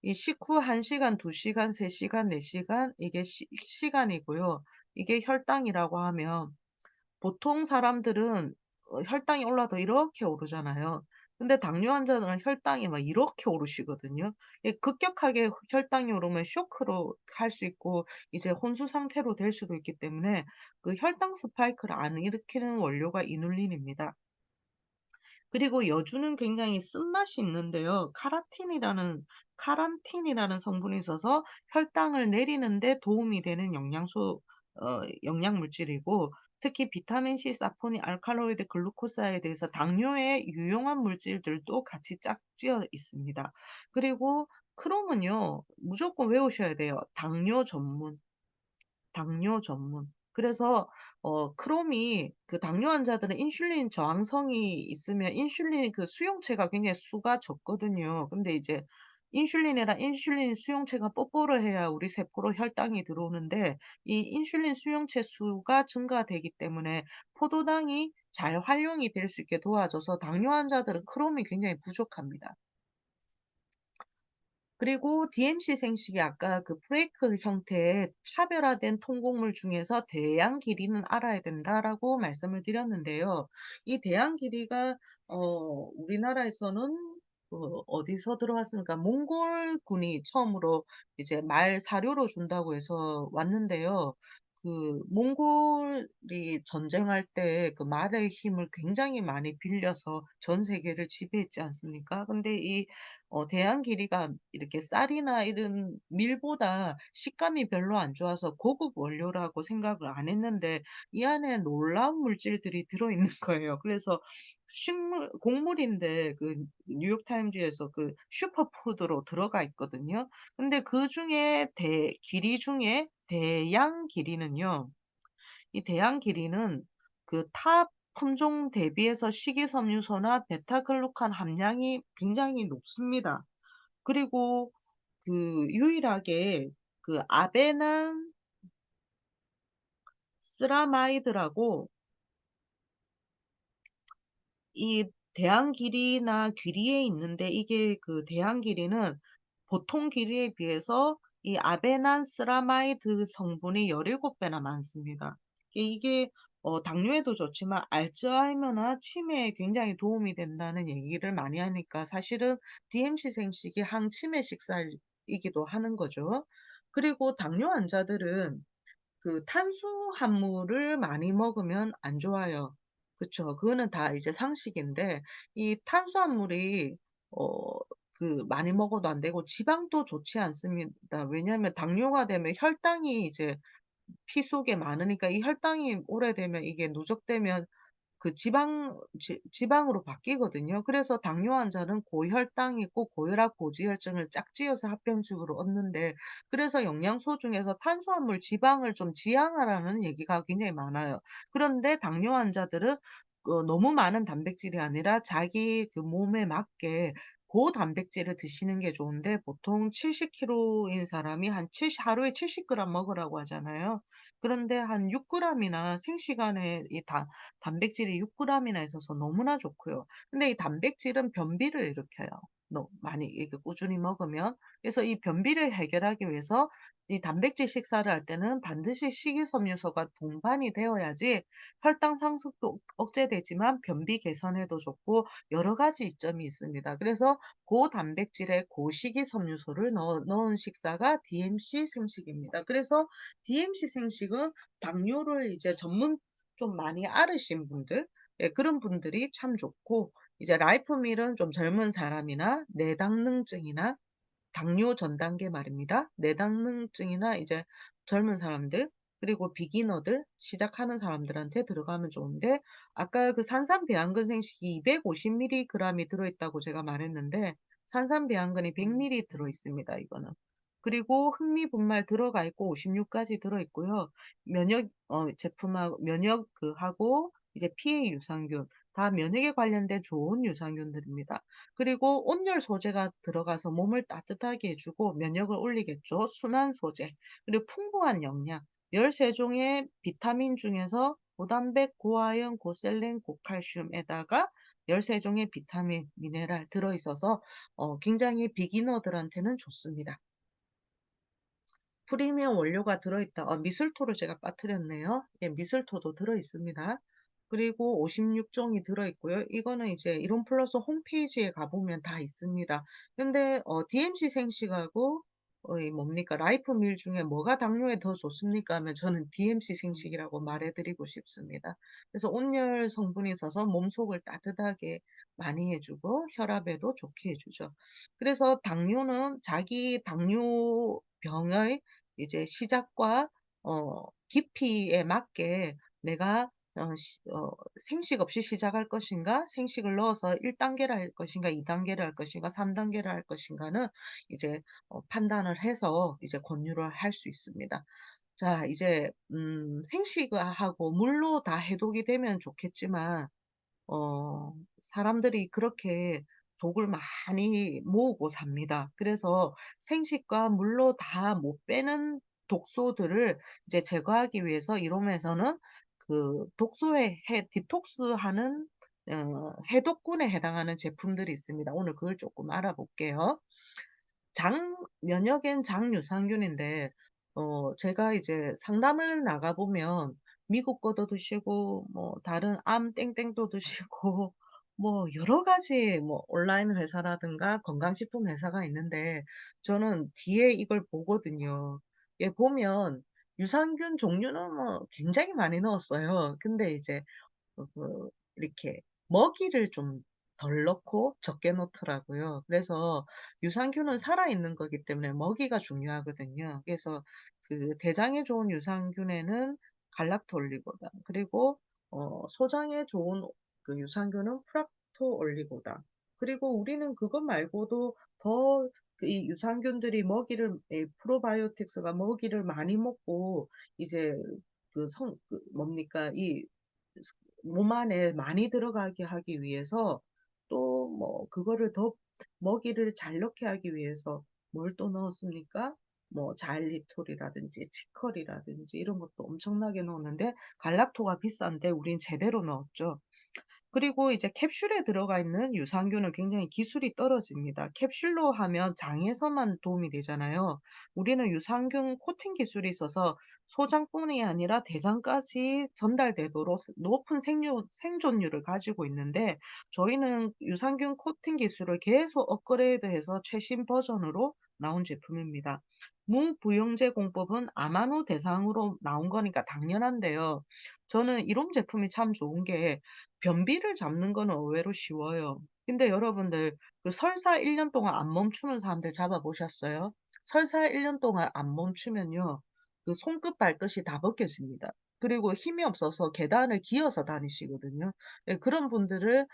이 식후 1 시간, 2 시간, 3 시간, 4 시간 이게 시간이고요. 이게 혈당이라고 하면 보통 사람들은 혈당이 올라도 이렇게 오르잖아요. 근데 당뇨 환자들은 혈당이 막 이렇게 오르시거든요. 급격하게 혈당이 오르면 쇼크로 할 수 있고 이제 혼수 상태로 될 수도 있기 때문에 그 혈당 스파이크를 안 일으키는 원료가 이눌린입니다. 그리고 여주는 굉장히 쓴맛이 있는데요. 카란틴이라는 성분이 있어서 혈당을 내리는 데 도움이 되는 영양 물질이고, 특히 비타민 C, 사포닌, 알칼로이드, 글루코사이드에서 당뇨에 유용한 물질들도 같이 짝지어 있습니다. 그리고 크롬은요, 무조건 외우셔야 돼요. 당뇨 전문. 그래서 크롬이 그 당뇨 환자들은 인슐린 저항성이 있으면 인슐린 그 수용체가 굉장히 수가 적거든요. 근데 이제 인슐린 수용체가 뽀뽀를 해야 우리 세포로 혈당이 들어오는데, 이 인슐린 수용체 수가 증가되기 때문에 포도당이 잘 활용이 될 수 있게 도와줘서 당뇨 환자들은 크롬이 굉장히 부족합니다. 그리고 DMC 생식이 아까 그 프레이크 형태의 차별화된 통곡물 중에서 대양 길이는 알아야 된다라고 말씀을 드렸는데요. 이 대양 길이가 우리나라에서는 어디서 들어왔습니까? 몽골군이 처음으로 이제 말 사료로 준다고 해서 왔는데요. 그 몽골이 전쟁할 때 그 말의 힘을 굉장히 많이 빌려서 전 세계를 지배했지 않습니까? 근데 이 대양 길이가 이렇게 쌀이나 이런 밀보다 식감이 별로 안 좋아서 고급 원료라고 생각을 안 했는데 이 안에 놀라운 물질들이 들어있는 거예요. 그래서 곡물인데 그 뉴욕 타임즈에서 그 슈퍼푸드로 들어가 있거든요. 근데 그중에 길이 중에 대양 길이는요. 이 대양 길이는 그 타 품종 대비해서 식이섬유소나 베타글루칸 함량이 굉장히 높습니다. 그리고 그 유일하게 그 아베난 스라마이드라고, 이 대항 길이나 귀리에 있는데 이게 그 대항 길이는 보통 길이에 비해서 이 아베난스라마이드 성분이 17 배나 많습니다. 이게 당뇨에도 좋지만 알츠하이머나 치매에 굉장히 도움이 된다는 얘기를 많이 하니까 사실은 DMC 생식이 항치매 식사이기도 하는 거죠. 그리고 당뇨 환자들은 그 탄수화물을 많이 먹으면 안 좋아요. 그쵸. 그거는 다 이제 상식인데 이 탄수화물이 어 많이 먹어도 안 되고 지방도 좋지 않습니다. 왜냐하면 당뇨가 되면 혈당이 이제 피 속에 많으니까 이 혈당이 오래되면 이게 누적되면 그 지방으로 바뀌거든요. 그래서 당뇨 환자는 고혈당이 있고 고혈압, 고지혈증을 짝지어서 합병증으로 얻는데, 그래서 영양소 중에서 탄수화물, 지방을 좀 지양하라는 얘기가 굉장히 많아요. 그런데 당뇨 환자들은 너무 많은 단백질이 아니라 자기 그 몸에 맞게 고단백질을 드시는 게 좋은데, 보통 70kg인 사람이 하루에 70g 먹으라고 하잖아요. 그런데 한 6g이나 생시간에 단백질이 6g이나 있어서 너무나 좋고요. 근데 이 단백질은 변비를 일으켜요. 많이 이렇게 꾸준히 먹으면. 그래서 이 변비를 해결하기 위해서 이 단백질 식사를 할 때는 반드시 식이섬유소가 동반이 되어야지 혈당 상승도 억제되지만 변비 개선에도 좋고 여러 가지 이점이 있습니다. 그래서 고단백질에 고식이섬유소를 넣은 식사가 DMC 생식입니다. 그래서 DMC 생식은 당뇨를 이제 좀 많이 앓으신 분들, 예, 그런 분들이 참 좋고, 이제 라이프밀은 좀 젊은 사람이나 내당능증이나 당뇨 전 단계 말입니다. 내당능증이나 이제 젊은 사람들, 그리고 비기너들 시작하는 사람들한테 들어가면 좋은데, 아까 그 산삼배양근 생식이 250mg이 들어있다고 제가 말했는데 산삼배양근이 100mg 들어있습니다, 이거는. 그리고 흥미분말 들어가 있고 56까지 들어있고요. 면역 하고 이제 피해 유산균, 다 면역에 관련된 좋은 유산균들입니다. 그리고 온열 소재가 들어가서 몸을 따뜻하게 해 주고 면역을 올리겠죠. 순환 소재. 그리고 풍부한 영양. 13종의 비타민 중에서 고단백, 고아연, 고셀렌, 고칼슘에다가 13 종의 비타민, 미네랄 들어 있어서 굉장히 비기너들한테는 좋습니다. 프리미엄 원료가 들어있다. 미슬토를 제가 빠뜨렸네요. 예, 미슬토도 들어있습니다. 그리고 56종이 들어있고요. 이거는 이제 이론플러스 홈페이지에 가보면 다 있습니다. 근데 DMC 생식하고 이 뭡니까 라이프밀 중에 뭐가 당뇨에 더 좋습니까 하면 저는 DMC 생식이라고 말해드리고 싶습니다. 그래서 온열 성분이 있어서 몸속을 따뜻하게 많이 해주고 혈압에도 좋게 해주죠. 그래서 당뇨는 자기 당뇨병의 이제 시작과 깊이에 맞게 내가 생식 없이 시작할 것인가, 생식을 넣어서 1 단계를 할 것인가, 2 단계를 할 것인가, 3 단계를 할 것인가는 이제 판단을 해서 이제 권유를 할 수 있습니다. 자 이제 생식을 하고 물로 다 해독이 되면 좋겠지만 사람들이 그렇게 독을 많이 모으고 삽니다. 그래서 생식과 물로 다 못 빼는 독소들을 이제 제거하기 위해서 이롬에서는 그 독소에 디톡스하는 해독군에 해당하는 제품들이 있습니다. 오늘 그걸 조금 알아볼게요. 장 면역엔 장유산균인데 제가 이제 상담을 나가 보면 미국 거도 드시고 뭐 다른 암 땡땡도 드시고 뭐 여러 가지 뭐 온라인 회사라든가 건강식품 회사가 있는데 저는 뒤에 이걸 보거든요. 얘 보면 유산균 종류는 뭐 굉장히 많이 넣었어요. 근데 이제 이렇게 먹이를 좀 덜 넣고 적게 넣더라고요. 그래서 유산균은 살아있는 거기 때문에 먹이가 중요하거든요. 그래서 그 대장에 좋은 유산균에는 갈락토올리고당 그리고 소장에 좋은 그 유산균은 프락토올리고당 그리고 우리는 그것 말고도 더 그 이 유산균들이 먹이를 프로바이오틱스가 먹이를 많이 먹고 이제 그 뭡니까 이 몸 안에 많이 들어가게 하기 위해서 또 뭐 그거를 더 먹이를 잘 넣게 하기 위해서 뭘 또 넣었습니까? 뭐 자일리톨이라든지 치컬이라든지 이런 것도 엄청나게 넣었는데 갈락토가 비싼데 우린 제대로 넣었죠. 그리고 이제 캡슐에 들어가 있는 유산균은 굉장히 기술이 떨어집니다. 캡슐로 하면 장에서만 도움이 되잖아요. 우리는 유산균 코팅 기술이 있어서 소장뿐이 아니라 대장까지 전달되도록 높은 생존율을 가지고 있는데 저희는 유산균 코팅 기술을 계속 업그레이드해서 최신 버전으로 나온 제품입니다. 무부영제 공법은 아마노 대상으로 나온 거니까 당연한데요. 저는 이런 제품이 참 좋은 게 변비를 잡는 거는 의외로 쉬워요. 근데 여러분들 그 설사 1년 동안 안 멈추는 사람들 잡아 보셨어요? 설사 1년 동안 안 멈추면요. 그 손끝 발끝이 다 벗겨집니다. 그리고 힘이 없어서 계단을 기어서 다니시거든요. 예 그런 분들을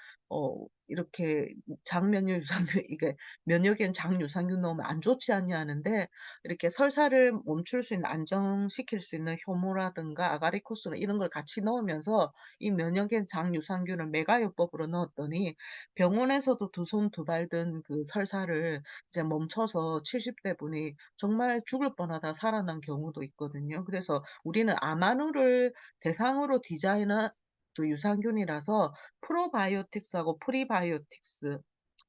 이렇게 장면유 유산균 이게 면역엔 장유산균 넣으면 안 좋지 않냐 하는데 이렇게 설사를 멈출 수 있는 안정시킬 수 있는 효모라든가 아가리코스나 이런 걸 같이 넣으면서 이 면역엔 장유산균을 메가요법으로 넣었더니 병원에서도 두 손 두 발 든 그 설사를 이제 멈춰서 70대 분이 정말 죽을 뻔하다 살아난 경우도 있거든요. 그래서 우리는 아마누를 대상으로 디자인한 그 유산균이라서 프로바이오틱스하고 프리바이오틱스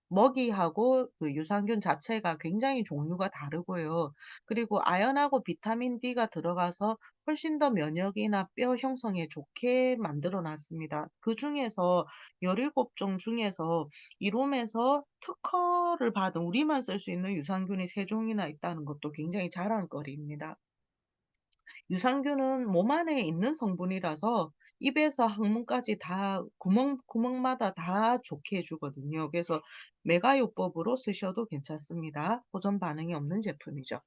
먹이하고 그 유산균 자체가 굉장히 종류가 다르고요. 그리고 아연하고 비타민 D가 들어가서 훨씬 더 면역이나 뼈 형성에 좋게 만들어 놨습니다. 그중에서 17종 중에서 이롬에서 특허를 받은 우리만 쓸 수 있는 유산균이 3 종이나 있다는 것도 굉장히 자랑거리입니다. 유산균은 몸 안에 있는 성분이라서 입에서 항문까지 다 구멍구멍마다 다 좋게 해 주거든요. 그래서 메가요법으로 쓰셔도 괜찮습니다. 호전 반응이 없는 제품이죠.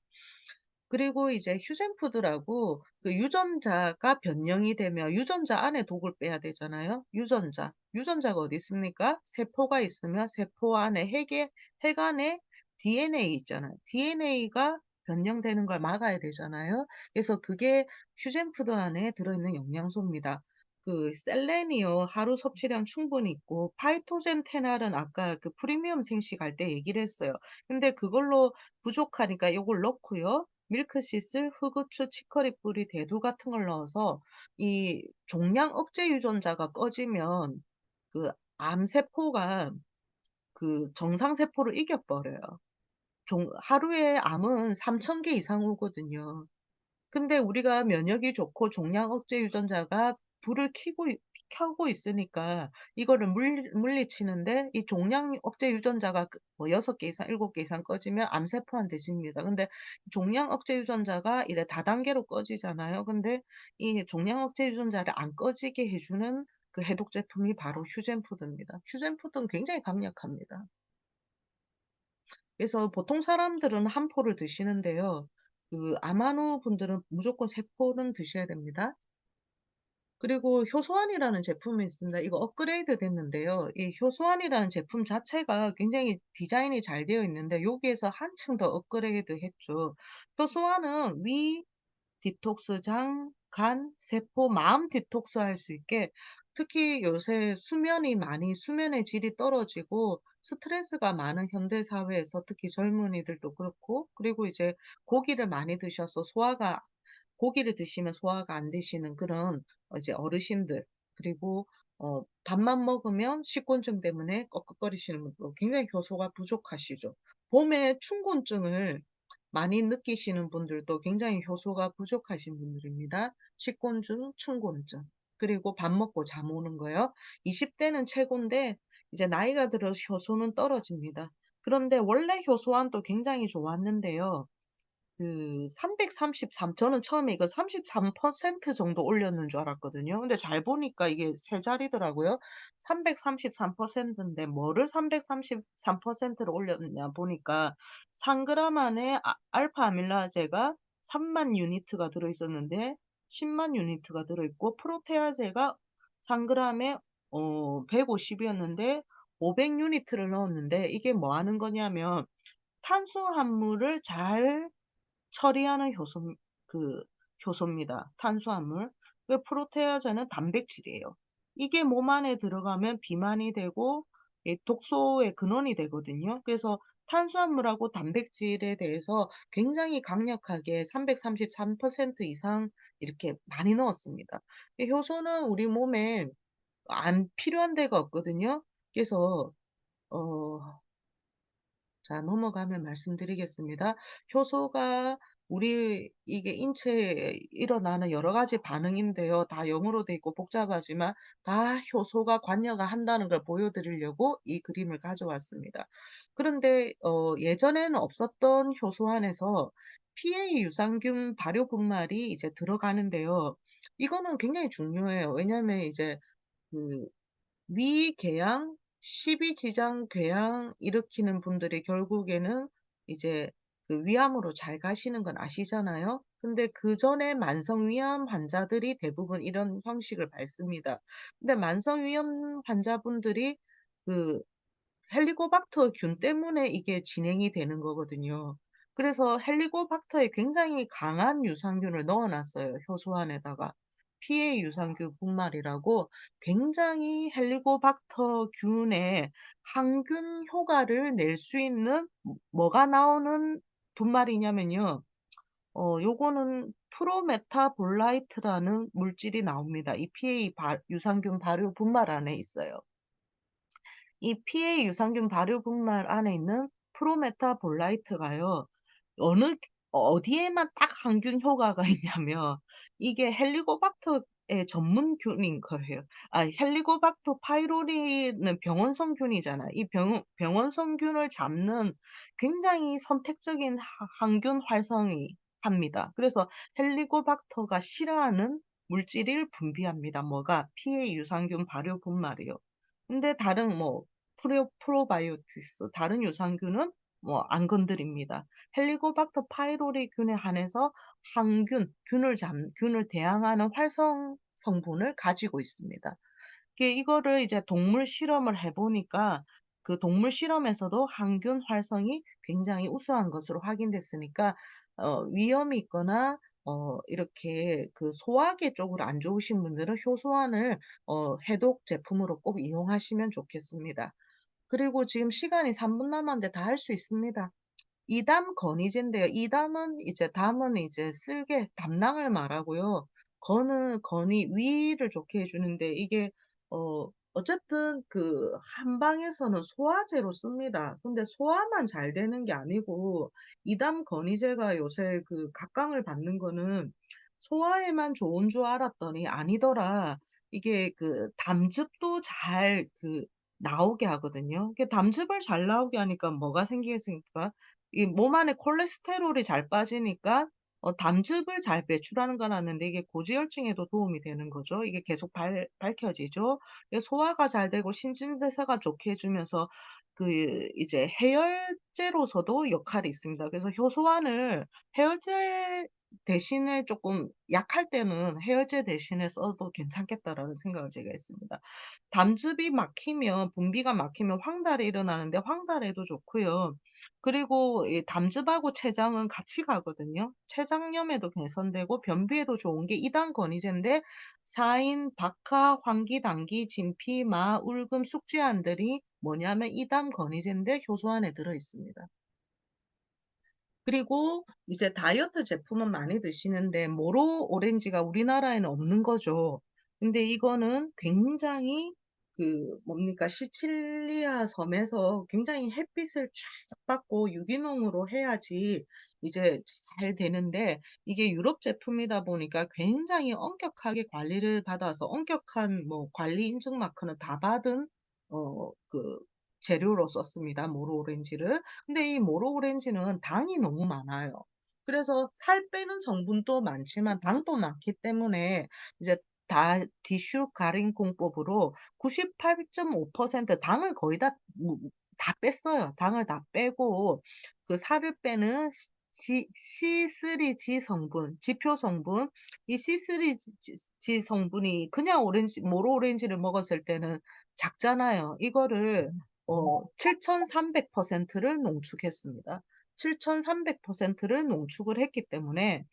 그리고 이제 휴젠푸드라고 그 유전자가 변형이 되면 유전자 안에 독을 빼야 되잖아요. 유전자. 유전자가 어디 있습니까? 세포가 있으면 세포 안에 핵 안에 DNA 있잖아요. DNA가 변형되는 걸 막아야 되잖아요. 그래서 그게 휴젠푸드 안에 들어있는 영양소입니다. 그 셀레니요 하루 섭취량 충분히 있고 파이토젠 테날은 아까 그 프리미엄 생시 갈 때 얘기를 했어요. 근데 그걸로 부족하니까 요걸 넣고요. 밀크시슬, 흑우추, 치커리 뿌리, 대두 같은 걸 넣어서 이 종양 억제 유전자가 꺼지면 그 암세포가 그 정상 세포를 이겨 버려요. 종 하루에 암은 3,000개 이상 오거든요. 근데 우리가 면역이 좋고 종양 억제 유전자가 불을 켜고 있으니까 이거를 물리치는데 이 종양 억제 유전자가 뭐 6개 이상 7개 이상 꺼지면 암세포한테 집니다. 근데 종양 억제 유전자가 이래 다단계로 꺼지잖아요. 근데 이 종양 억제 유전자를 안 꺼지게 해 주는 그 해독 제품이 바로 휴젠푸드입니다. 휴젠푸드는 굉장히 강력합니다. 그래서 보통 사람들은 한 포를 드시는데요. 그 아마노 분들은 무조건 3 포는 드셔야 됩니다. 그리고 효소환이라는 제품이 있습니다. 이거 업그레이드 됐는데요. 이 효소환이라는 제품 자체가 굉장히 디자인이 잘 되어 있는데 여기에서 한층 더 업그레이드 했죠. 효소환은 위 디톡스 장, 간, 세포, 마음 디톡스할 수 있게 특히 요새 수면의 질이 떨어지고 스트레스가 많은 현대 사회에서 특히 젊은이들도 그렇고 그리고 이제 고기를 많이 드셔서 고기를 드시면 소화가 안 되시는 그런 이제 어르신들 그리고 밥만 먹으면 식곤증 때문에 꺽꺽거리시는 분들 굉장히 효소가 부족하시죠. 봄에 춘곤증을 많이 느끼시는 분들도 굉장히 효소가 부족하신 분들입니다. 식곤증, 춘곤증, 그리고 밥 먹고 잠 오는 거요. 20 대는 최고인데 이제 나이가 들어 효소는 떨어집니다. 그런데 원래 효소환도 굉장히 좋았는데요. 그 333 저는 처음에 이거 33% 정도 올렸는 줄 알았거든요. 근데 잘 보니까 이게 세 자리더라고요. 333% 인데 뭐를 333%를 올렸냐 보니까 3 그램 안에 알파 아밀라제가 3만 유니트가 들어 있었는데 10만 유니트가 들어 있고 프로테아제가 3 그램에 150 이었는데 500 유니트를 넣었는데 이게 뭐 하는 거냐면 탄수화물을 잘 처리하는 그 효소입니다. 탄수화물. 그 프로테아제는 단백질이에요. 이게 몸 안에 들어가면 비만이 되고 독소의 근원이 되거든요. 그래서 탄수화물하고 단백질에 대해서 굉장히 강력하게 333% 이상 이렇게 많이 넣었습니다. 이 효소는 우리 몸에 안 필요한 데가 없거든요. 그래서 어 자 넘어가면 말씀드리겠습니다. 효소가 우리 이게 인체에 일어나는 여러 가지 반응인데요. 다 0 으로 돼 있고 복잡하지만 다 효소가 관여가 한다는 걸 보여 드리려고 이 그림을 가져왔습니다. 그런데 예전에는 없었던 효소안에서 PA 유산균 발효 분말이 이제 들어가는데요. 이거는 굉장히 중요해요. 왜냐하면 이제 그 위궤양, 십이지장 궤양 일으키는 분들이 결국에는 이제 그 위암으로 잘 가시는 건 아시잖아요. 근데 그전에 만성 위암 환자들이 대부분 이런 형식을 밟습니다. 근데 만성 위암 환자분들이 그 헬리코박터 균 때문에 이게 진행이 되는 거거든요. 그래서 헬리코박터에 굉장히 강한 유산균을 넣어 놨어요, 효소안에다가. 피해 유산균 분말이라고 굉장히 헬리코박터 균의 항균 효과를 낼 수 있는 뭐가 나오는 분말이냐면요. 요거는 프로메타볼라이트라는 물질이 나옵니다. 이 PA 유산균 발효 분말 안에 있어요. 이 피해 유산균 발효 분말 안에 있는 프로메타볼라이트가요. 어느 어디에만 딱 항균 효과가 있냐면 이게 헬리코박터의 전문균인 거예요. 헬리코박터 파이로리는 병원성 균이잖아요. 이 병원성 균을 잡는 굉장히 선택적인 항균 활성이 합니다. 그래서 헬리코박터가 싫어하는 물질을 분비합니다. 뭐가? 피해 유산균 발효 분말이요. 근데 다른 뭐 프로바이오티스 다른 유산균은 뭐 안 건드립니다. 헬리코박터 파이로리 균에 한해서 균을 대항하는 활성 성분을 가지고 있습니다. 이거를 이제 동물 실험을 해 보니까 그 동물 실험에서도 항균 활성이 굉장히 우수한 것으로 확인됐으니까 위험이 있거나 이렇게 그 소화기 쪽으로 안 좋으신 분들은 효소환을 해독 제품으로 꼭 이용하시면 좋겠습니다. 그리고 지금 시간이 3분 남았는데 다 할 수 있습니다. 이담 건이제인데요. 이담은 이제 담은 이제 쓸개 담낭을 말하고요. 건은 건이 위를 좋게 해 주는데 이게 어쨌든 그 한방에서는 소화제로 씁니다. 근데 소화만 잘 되는 게 아니고 이담 건이제가 요새 그 각광을 받는 거는 소화에만 좋은 줄 알았더니 아니더라. 이게 그 담즙도 잘 나오게 하거든요. 이게 담즙을 잘 나오게 하니까 뭐가 생기겠습니까? 이 몸 안에 콜레스테롤이 잘 빠지니까 담즙을 잘 배출하는 건 아는데 이게 고지혈증에도 도움이 되는 거죠. 이게 계속 밝혀지죠. 이게 소화가 잘 되고 신진대사가 좋게 해 주면서 이제 해열제로서도 역할이 있습니다. 그래서 효소환을 해열제 대신에 쪼끔 약할 때는 해열제 대신에 써도 괜찮겠다라는 생각을 제가 했습니다. 담즙이 막히면 분비가 막히면 황달이 일어나는데 황달에도 좋고요. 그리고 이 담즙하고 췌장은 같이 가거든요. 췌장염에도 개선되고 변비에도 좋은 게 이단 건이제인데 사인, 박하, 황기, 당기, 진피, 마, 울금, 숙지안들이 뭐냐면 이담 건이제인데 효소안에 들어 있습니다. 그리고 이제 다이어트 제품은 많이 드시는데 모로 오렌지가 우리나라에는 없는 거죠. 근데 이거는 굉장히 뭡니까 시칠리아 섬에서 굉장히 햇빛을 쫙 받고 유기농으로 해야지 이제 잘 되는데 이게 유럽 제품이다 보니까 굉장히 엄격하게 관리를 받아서 엄격한 뭐 관리 인증 마크는 다 받은 재료로 썼습니다, 모로 오렌지를. 근데 이 모로 오렌지는 당이 너무 많아요. 그래서 살 빼는 성분도 많지만 당도 많기 때문에 이제 다 디슈가링 공법으로 98.5% 당을 거의 다 뺐어요. 당을 다 빼고 그 살을 빼는 C3G 성분, 지표 성분, 이 C3G 성분이 그냥 모로 오렌지를 먹었을 때는 작잖아요. 이거를 7,300%를 농축했습니다. 7,300%를 농축을 했기 때문에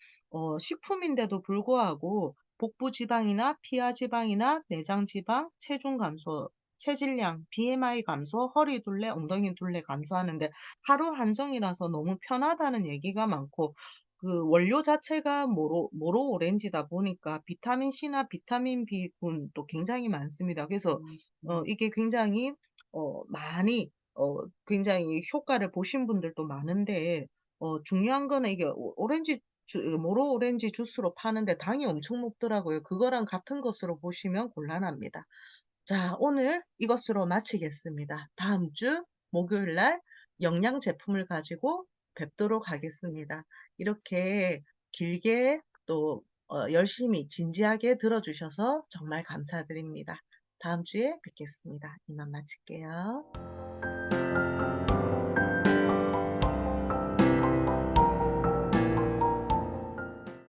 식품인데도 불구하고 복부 지방이나 피하 지방이나 내장 지방, 체중 감소, 체질량, BMI 감소, 허리 둘레, 엉덩이 둘레 감소하는데 하루 한정이라서 너무 편하다는 얘기가 많고 그 원료 자체가 모로 오렌지다 보니까 비타민 C나 비타민 B군도 굉장히 많습니다. 그래서 이게 굉장히 많이 굉장히 효과를 보신 분들도 많은데 중요한 거는 이게 오렌지 모로 오렌지 주스로 파는데 당이 엄청 높더라고요. 그거랑 같은 것으로 보시면 곤란합니다. 자, 오늘 이것으로 마치겠습니다. 다음 주 목요일 날 영양 제품을 가지고 뵙도록 하겠습니다. 이렇게 길게 또 열심히 진지하게 들어 주셔서 정말 감사드립니다. 다음 주에 뵙겠습니다. 이만 마칠게요.